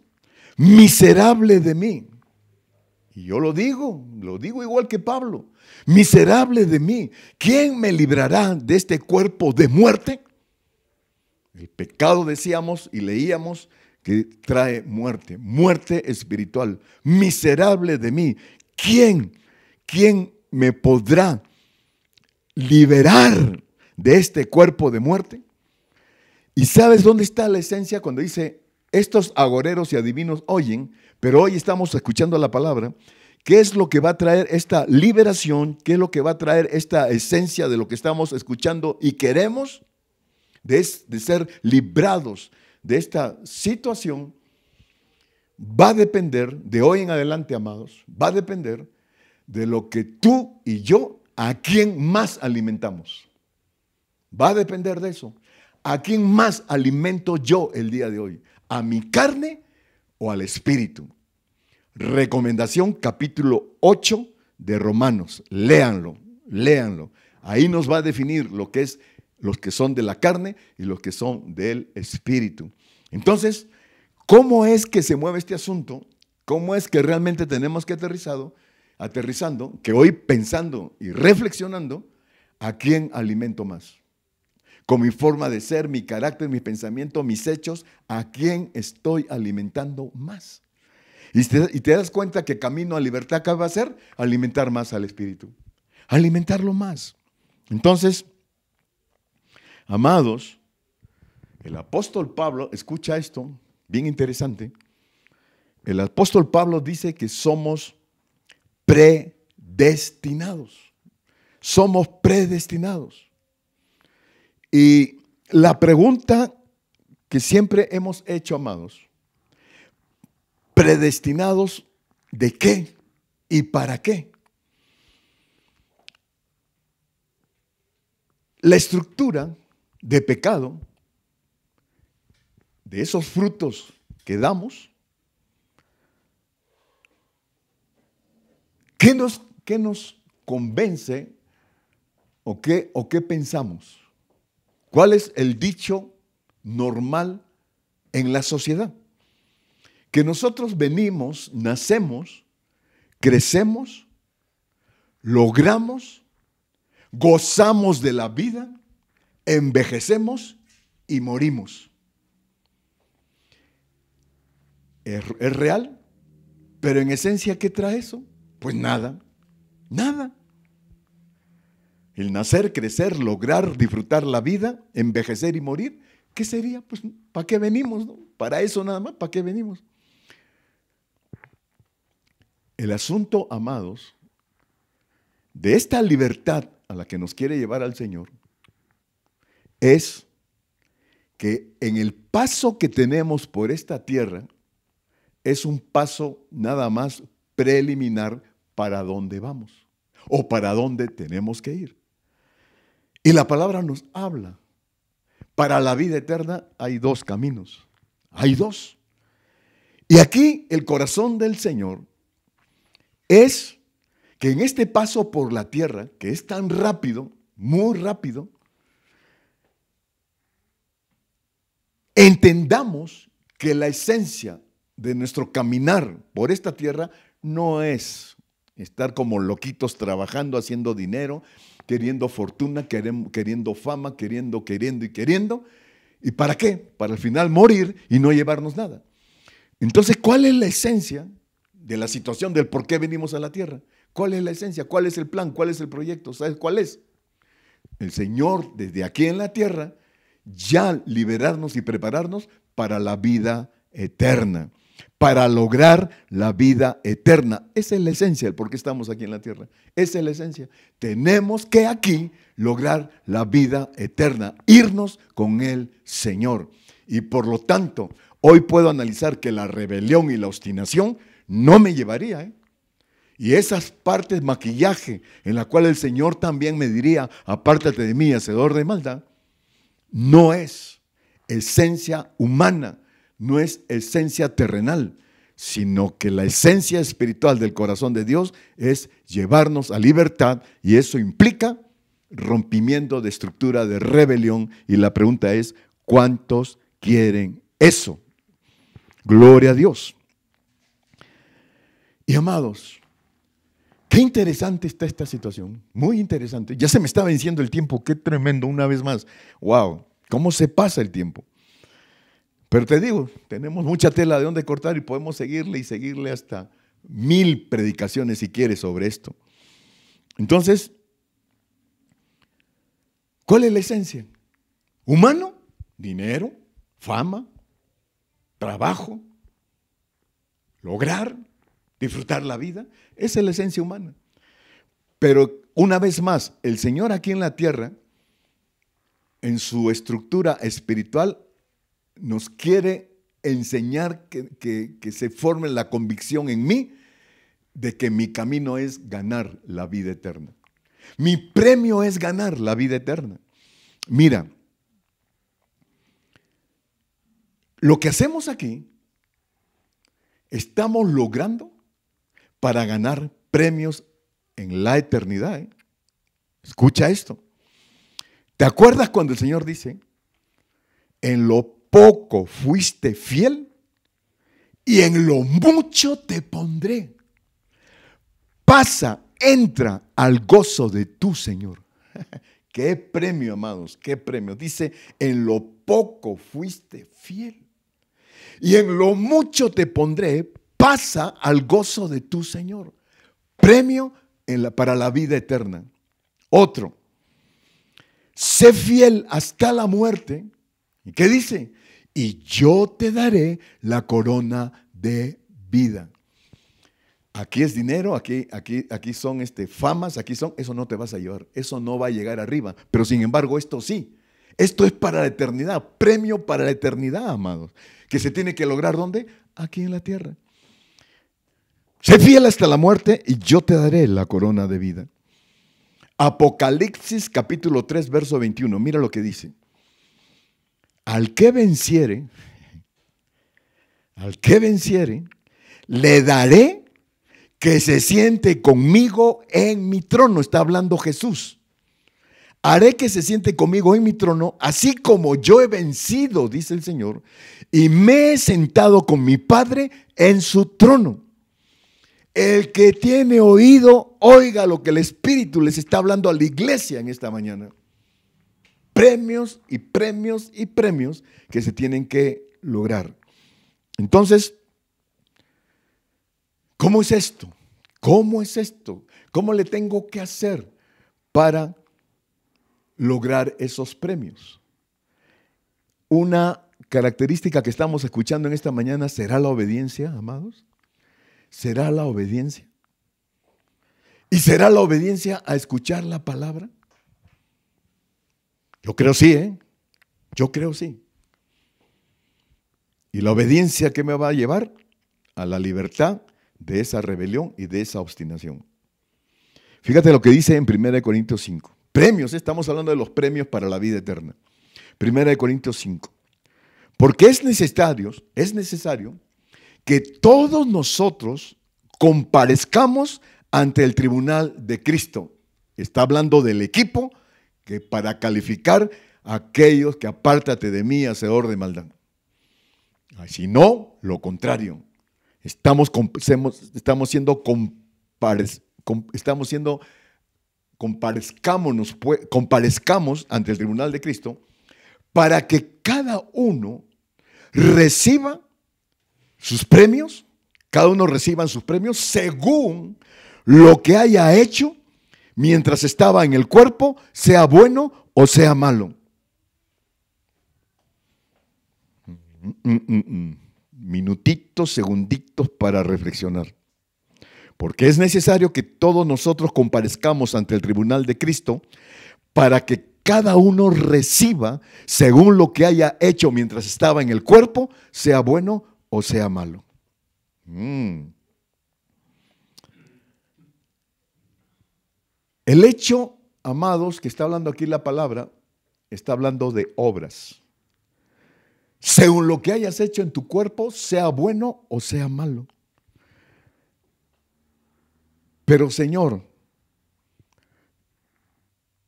Miserable de mí. Y yo lo digo igual que Pablo. Miserable de mí. ¿Quién me librará de este cuerpo de muerte? El pecado, decíamos y leíamos, que trae muerte, muerte espiritual. Miserable de mí. ¿Quién me podrá liberar de este cuerpo de muerte? ¿Y sabes dónde está la esencia cuando dice: estos agoreros y adivinos oyen, pero hoy estamos escuchando la palabra, ¿Qué es lo que va a traer esta liberación? ¿Qué es lo que va a traer esta esencia de lo que estamos escuchando y queremos de ser librados de esta situación? Va a depender, de hoy en adelante, amados, va a depender de lo que tú y yo, a quién más alimentamos. Va a depender de eso. ¿A quién más alimento yo el día de hoy? ¿A mi carne o al espíritu? Recomendación capítulo 8 de Romanos. Léanlo, léanlo. Ahí nos va a definir lo que es los que son de la carne y los que son del espíritu. Entonces, ¿cómo es que se mueve este asunto? ¿Cómo es que realmente tenemos que aterrizando, que hoy pensando y reflexionando, ¿a quién alimento más? Con mi forma de ser, mi carácter, mi pensamiento, mis hechos, ¿a quién estoy alimentando más? Y te das cuenta que camino a libertad, ¿qué va a hacer? Alimentar más al espíritu. Alimentarlo más. Entonces, amados, el apóstol Pablo, escucha esto, bien interesante. El apóstol Pablo dice que somos predestinados. Somos predestinados. Y la pregunta que siempre hemos hecho, amados, ¿predestinados de qué y para qué? La estructura de pecado, de esos frutos que damos, ¿qué nos convence o qué pensamos? ¿Cuál es el dicho normal en la sociedad? Que nosotros venimos, nacemos, crecemos, logramos, gozamos de la vida, envejecemos y morimos. ¿Es real? Pero en esencia, ¿qué trae eso? Pues nada, nada. El nacer, crecer, lograr, disfrutar la vida, envejecer y morir, ¿qué sería? Pues, ¿para qué venimos? ¿No? Para eso nada más, ¿para qué venimos? El asunto, amados, de esta libertad a la que nos quiere llevar al Señor, es que en el paso que tenemos por esta tierra, es un paso nada más preliminar para dónde vamos o para dónde tenemos que ir. Y la palabra nos habla. Para la vida eterna hay dos caminos. Hay dos. Y aquí el corazón del Señor es que en este paso por la tierra, que es tan rápido, muy rápido, entendamos que la esencia de nuestro caminar por esta tierra no es estar como loquitos trabajando, haciendo dinero, queriendo fortuna, queriendo fama, queriendo. ¿Y para qué? Para al final morir y no llevarnos nada. Entonces, ¿cuál es la esencia de la situación del por qué venimos a la tierra? ¿Cuál es la esencia? ¿Cuál es el plan? ¿Cuál es el proyecto? ¿Sabes cuál es? El Señor, desde aquí en la tierra, ya liberarnos y prepararnos para la vida eterna, para lograr la vida eterna. Esa es la esencia del por qué estamos aquí en la tierra. Esa es la esencia. Tenemos que aquí lograr la vida eterna, irnos con el Señor. Y por lo tanto, hoy puedo analizar que la rebelión y la obstinación no me llevaría, Y esas partes, maquillaje, en la cual el Señor también me diría, apártate de mí, hacedor de maldad, no es esencia humana, no es esencia terrenal, sino que la esencia espiritual del corazón de Dios es llevarnos a libertad, y eso implica rompimiento de estructura de rebelión. Y la pregunta es, ¿cuántos quieren eso? Gloria a Dios. Y amados, qué interesante está esta situación, muy interesante. Ya se me está venciendo el tiempo, qué tremendo, una vez más. Wow, cómo se pasa el tiempo. Pero te digo, tenemos mucha tela de donde cortar y podemos seguirle y seguirle hasta 1000 predicaciones si quieres sobre esto. Entonces, ¿cuál es la esencia? Humano, dinero, fama, trabajo, lograr, disfrutar la vida. Esa es la esencia humana. Pero una vez más, el Señor aquí en la tierra, en su estructura espiritual, nos quiere enseñar que se forme la convicción en mí de que mi camino es ganar la vida eterna. Mi premio es ganar la vida eterna. Mira, lo que hacemos aquí, estamos logrando para ganar premios en la eternidad. Escucha esto. ¿Te acuerdas cuando el Señor dice, en lo poco fuiste fiel y en lo mucho te pondré? Pasa, entra al gozo de tu Señor. Qué premio, amados, qué premio. Dice, en lo poco fuiste fiel y en lo mucho te pondré. Pasa al gozo de tu Señor. Premio para la vida eterna. Otro, sé fiel hasta la muerte. ¿Y qué dice? Y yo te daré la corona de vida. Aquí es dinero, aquí son famas, eso no te vas a llevar, eso no va a llegar arriba. Pero sin embargo, esto sí, esto es para la eternidad, premio para la eternidad, amados. Que se tiene que lograr, ¿dónde? Aquí en la tierra. Sé fiel hasta la muerte y yo te daré la corona de vida. Apocalipsis capítulo 3, verso 21, mira lo que dice. Al que venciere, le daré que se siente conmigo en mi trono. Está hablando Jesús. Haré que se siente conmigo en mi trono, así como yo he vencido, dice el Señor, y me he sentado con mi Padre en su trono. El que tiene oído, oiga lo que el Espíritu les está hablando a la iglesia en esta mañana. Premios y premios y premios que se tienen que lograr. Entonces, ¿cómo es esto? ¿Cómo es esto? ¿Cómo le tengo que hacer para lograr esos premios? Una característica que estamos escuchando en esta mañana será la obediencia, amados. ¿Será la obediencia? ¿Y será la obediencia a escuchar la palabra? Yo creo sí, Yo creo sí. ¿Y la obediencia qué me va a llevar? A la libertad de esa rebelión y de esa obstinación. Fíjate lo que dice en 1 Corintios 5. Premios, estamos hablando de los premios para la vida eterna. 1 Corintios 5. Porque es necesario que todos nosotros comparezcamos ante el tribunal de Cristo. Está hablando del equipo que para calificar a aquellos que apártate de mí, hacedor de maldad. Si no, lo contrario. Comparezcamos ante el tribunal de Cristo para que cada uno reciba sus premios, cada uno reciba sus premios según lo que haya hecho mientras estaba en el cuerpo, sea bueno o sea malo. Minutitos, segunditos para reflexionar. Porque es necesario que todos nosotros comparezcamos ante el tribunal de Cristo para que cada uno reciba según lo que haya hecho mientras estaba en el cuerpo, sea bueno o sea malo. El hecho, amados, que está hablando aquí la palabra, está hablando de obras. Según lo que hayas hecho en tu cuerpo, sea bueno o sea malo. Pero Señor,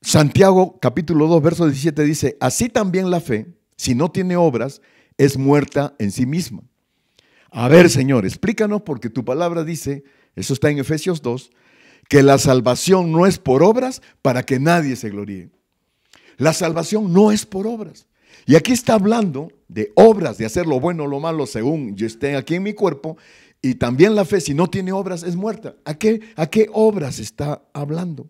Santiago capítulo 2, verso 17 dice, así también la fe, si no tiene obras, es muerta en sí misma. A ver, Señor, explícanos porque tu palabra dice, eso está en Efesios 2, que la salvación no es por obras para que nadie se gloríe. La salvación no es por obras. Y aquí está hablando de obras, de hacer lo bueno o lo malo según yo esté aquí en mi cuerpo. Y también la fe, si no tiene obras, es muerta. ¿A qué obras está hablando?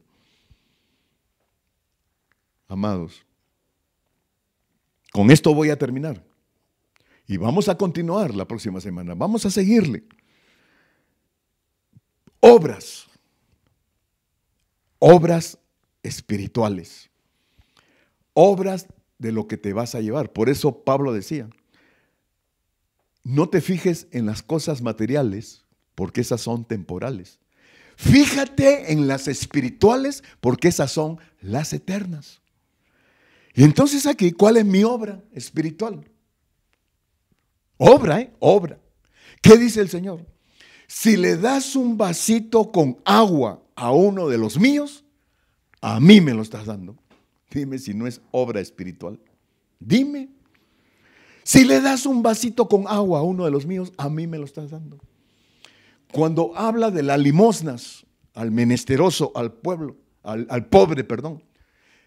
Amados, con esto voy a terminar. Y vamos a continuar la próxima semana. Vamos a seguirle. obras, obras espirituales, obras de lo que te vas a llevar. Por eso Pablo decía, no te fijes en las cosas materiales, porque esas son temporales. Fíjate en las espirituales, porque esas son las eternas. Y entonces aquí, ¿cuál es mi obra espiritual? Obra, obra. ¿Qué dice el Señor? Si le das un vasito con agua a uno de los míos, a mí me lo estás dando. Dime si no es obra espiritual. Dime. Si le das un vasito con agua a uno de los míos, a mí me lo estás dando. Cuando habla de las limosnas al menesteroso, al pueblo, al pobre, perdón.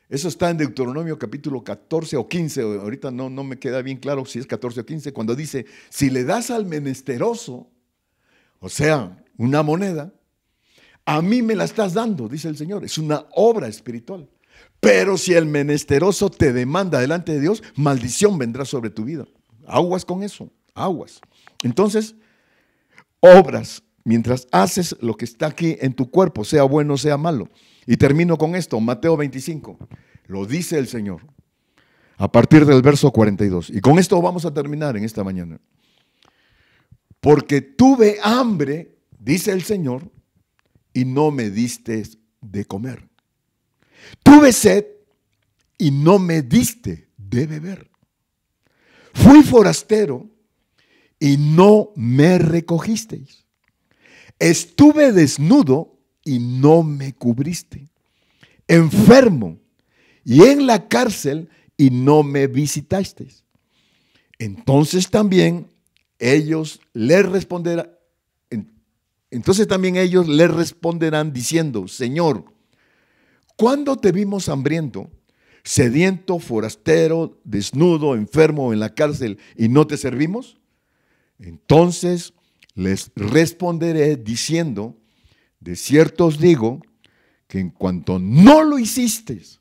Eso está en Deuteronomio capítulo 14 o 15. Ahorita no me queda bien claro si es 14 o 15. Cuando dice, si le das al menesteroso, o sea, una moneda, a mí me la estás dando, dice el Señor. Es una obra espiritual. Pero si el menesteroso te demanda delante de Dios, maldición vendrá sobre tu vida. Aguas con eso, aguas. Entonces, obras, mientras haces lo que está aquí en tu cuerpo, sea bueno o sea malo. Y termino con esto, Mateo 25. Lo dice el Señor a partir del verso 42. Y con esto vamos a terminar en esta mañana. Porque tuve hambre, dice el Señor, y no me diste de comer. Tuve sed y no me diste de beber. Fui forastero y no me recogisteis. Estuve desnudo y no me cubriste. Enfermo y en la cárcel y no me visitasteis. Entonces también ellos le responderán. Diciendo, Señor, ¿cuándo te vimos hambriento, sediento, forastero, desnudo, enfermo en la cárcel y no te servimos? Entonces les responderé diciendo, de cierto os digo, que en cuanto no lo hicisteis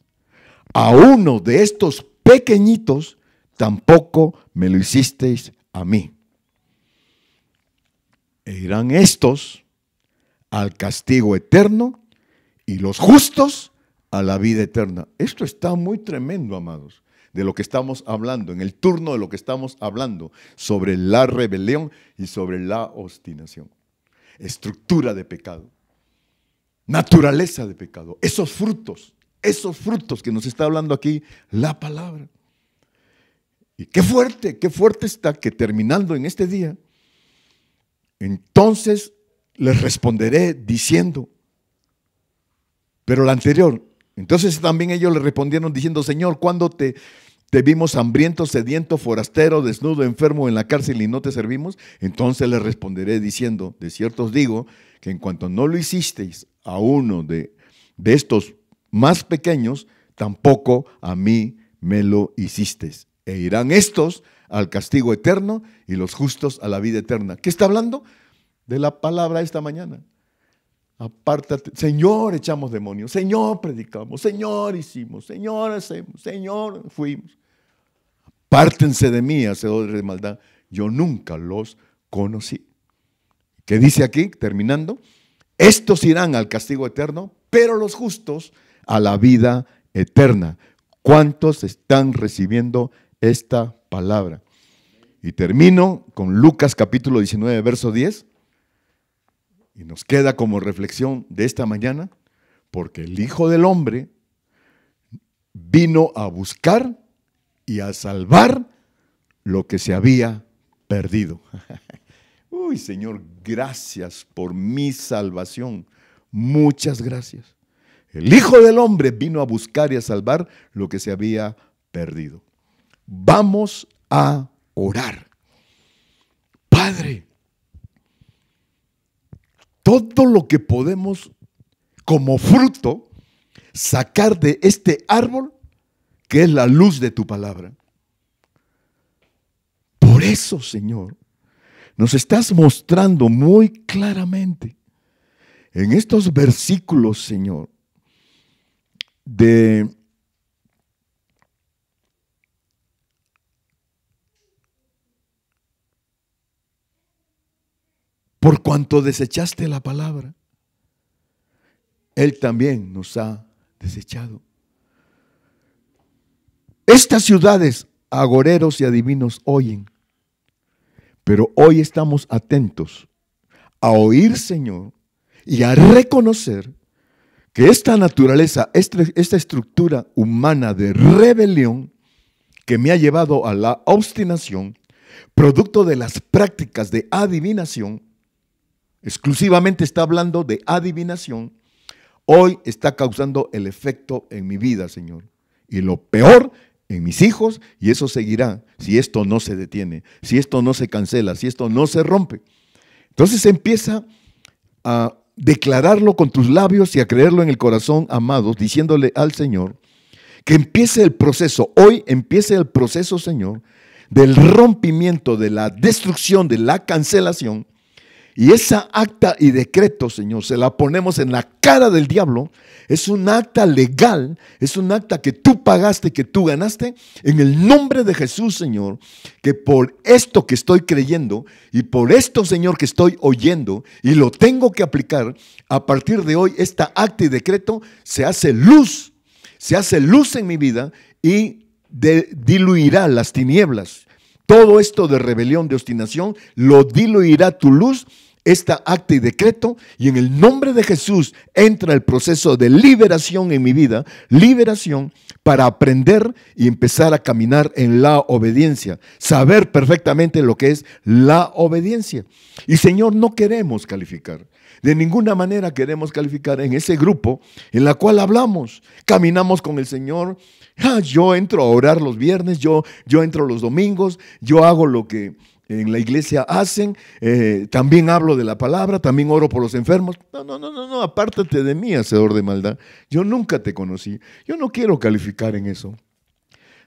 a uno de estos pequeñitos, tampoco me lo hicisteis a mí. E irán estos al castigo eterno y los justos a la vida eterna. Esto está muy tremendo, amados, de lo que estamos hablando, en el turno de lo que estamos hablando, sobre la rebelión y sobre la obstinación. Estructura de pecado, naturaleza de pecado, esos frutos que nos está hablando aquí la palabra. Y qué fuerte está que terminando en este día, entonces les responderé diciendo, pero la anterior, entonces también ellos le respondieron diciendo, Señor, ¿cuándo te vimos hambriento, sediento, forastero, desnudo, enfermo en la cárcel y no te servimos? Entonces les responderé diciendo, de cierto os digo, que en cuanto no lo hicisteis a uno de estos más pequeños, tampoco a mí me lo hicisteis. E irán estos al castigo eterno y los justos a la vida eterna. ¿Qué está hablando? De la palabra esta mañana. Apártate, Señor, echamos demonios, Señor, predicamos, Señor, hicimos, Señor, hacemos, Señor, fuimos. Apártense de mí, hacedores de maldad, yo nunca los conocí. ¿Qué dice aquí? Terminando, estos irán al castigo eterno, pero los justos a la vida eterna. ¿Cuántos están recibiendo esta palabra? Y termino con Lucas capítulo 19, verso 10. Y nos queda como reflexión de esta mañana, porque el Hijo del Hombre vino a buscar y a salvar lo que se había perdido. Uy, Señor, gracias por mi salvación. Muchas gracias. El Hijo del Hombre vino a buscar y a salvar lo que se había perdido. Vamos a orar. Padre, todo lo que podemos como fruto sacar de este árbol, que es la luz de tu palabra. Por eso, Señor, nos estás mostrando muy claramente en estos versículos, Señor, por cuanto desechaste la palabra, Él también nos ha desechado. Estas ciudades, agoreros y adivinos oyen, pero hoy estamos atentos a oír, Señor, y a reconocer que esta naturaleza, esta estructura humana de rebelión que me ha llevado a la obstinación, producto de las prácticas de adivinación, exclusivamente está hablando de adivinación, hoy está causando el efecto en mi vida, Señor. Y lo peor, en mis hijos, y eso seguirá si esto no se detiene, si esto no se cancela, si esto no se rompe. Entonces empieza a declararlo con tus labios y a creerlo en el corazón, amados, diciéndole al Señor que empiece el proceso, hoy empiece el proceso, Señor, del rompimiento, de la destrucción, de la cancelación. Y esa acta y decreto, Señor, se la ponemos en la cara del diablo. Es un acta legal, es un acta que tú pagaste, que tú ganaste, en el nombre de Jesús, Señor, que por esto que estoy creyendo y por esto, Señor, que estoy oyendo y lo tengo que aplicar, a partir de hoy, esta acta y decreto se hace luz en mi vida y diluirá las tinieblas. Todo esto de rebelión, de obstinación, lo diluirá tu luz, esta acta y decreto, y en el nombre de Jesús entra el proceso de liberación en mi vida, liberación para aprender y empezar a caminar en la obediencia, saber perfectamente lo que es la obediencia. Y Señor, no queremos calificar, de ninguna manera queremos calificar en ese grupo en la cual hablamos, caminamos con el Señor. Yo entro a orar los viernes, yo entro los domingos, yo hago lo que en la iglesia hacen, también hablo de la palabra, también oro por los enfermos. No, apártate de mí, hacedor de maldad. Yo nunca te conocí, yo no quiero calificar en eso.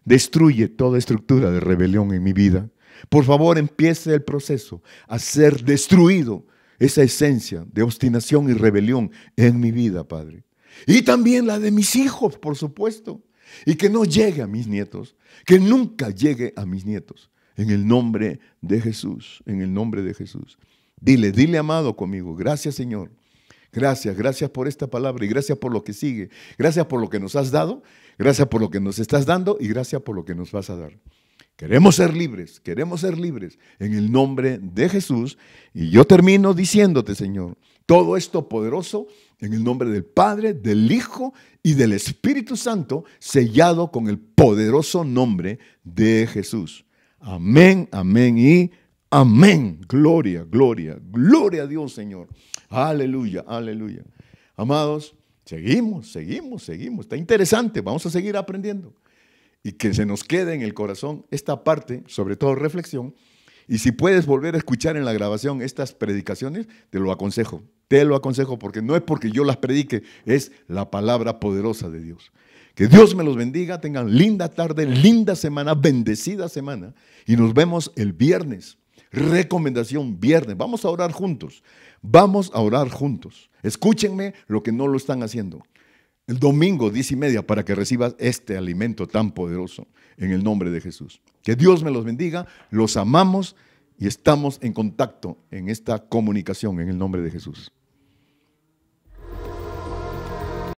Destruye toda estructura de rebelión en mi vida. Por favor, empiece el proceso a ser destruido esa esencia de obstinación y rebelión en mi vida, Padre. Y también la de mis hijos, por supuesto. Y que no llegue a mis nietos, que nunca llegue a mis nietos. En el nombre de Jesús, en el nombre de Jesús. Dile amado conmigo, gracias Señor. Gracias por esta palabra y gracias por lo que sigue. Gracias por lo que nos has dado, gracias por lo que nos estás dando y gracias por lo que nos vas a dar. Queremos ser libres en el nombre de Jesús. Y yo termino diciéndote, Señor, todo esto poderoso en el nombre del Padre, del Hijo y del Espíritu Santo, sellado con el poderoso nombre de Jesús. Amén, amén y amén. Gloria a Dios, Señor. Aleluya. Amados, seguimos. Está interesante, vamos a seguir aprendiendo. Y que se nos quede en el corazón esta parte, sobre todo reflexión. Y si puedes volver a escuchar en la grabación estas predicaciones, te lo aconsejo porque no es porque yo las predique, es la palabra poderosa de Dios. Que Dios me los bendiga, tengan linda tarde, linda semana, bendecida semana. Y nos vemos el viernes. Recomendación viernes. Vamos a orar juntos. Escúchenme lo que no lo están haciendo. El domingo, 10:30, para que recibas este alimento tan poderoso en el nombre de Jesús. Que Dios me los bendiga, los amamos y estamos en contacto en esta comunicación en el nombre de Jesús.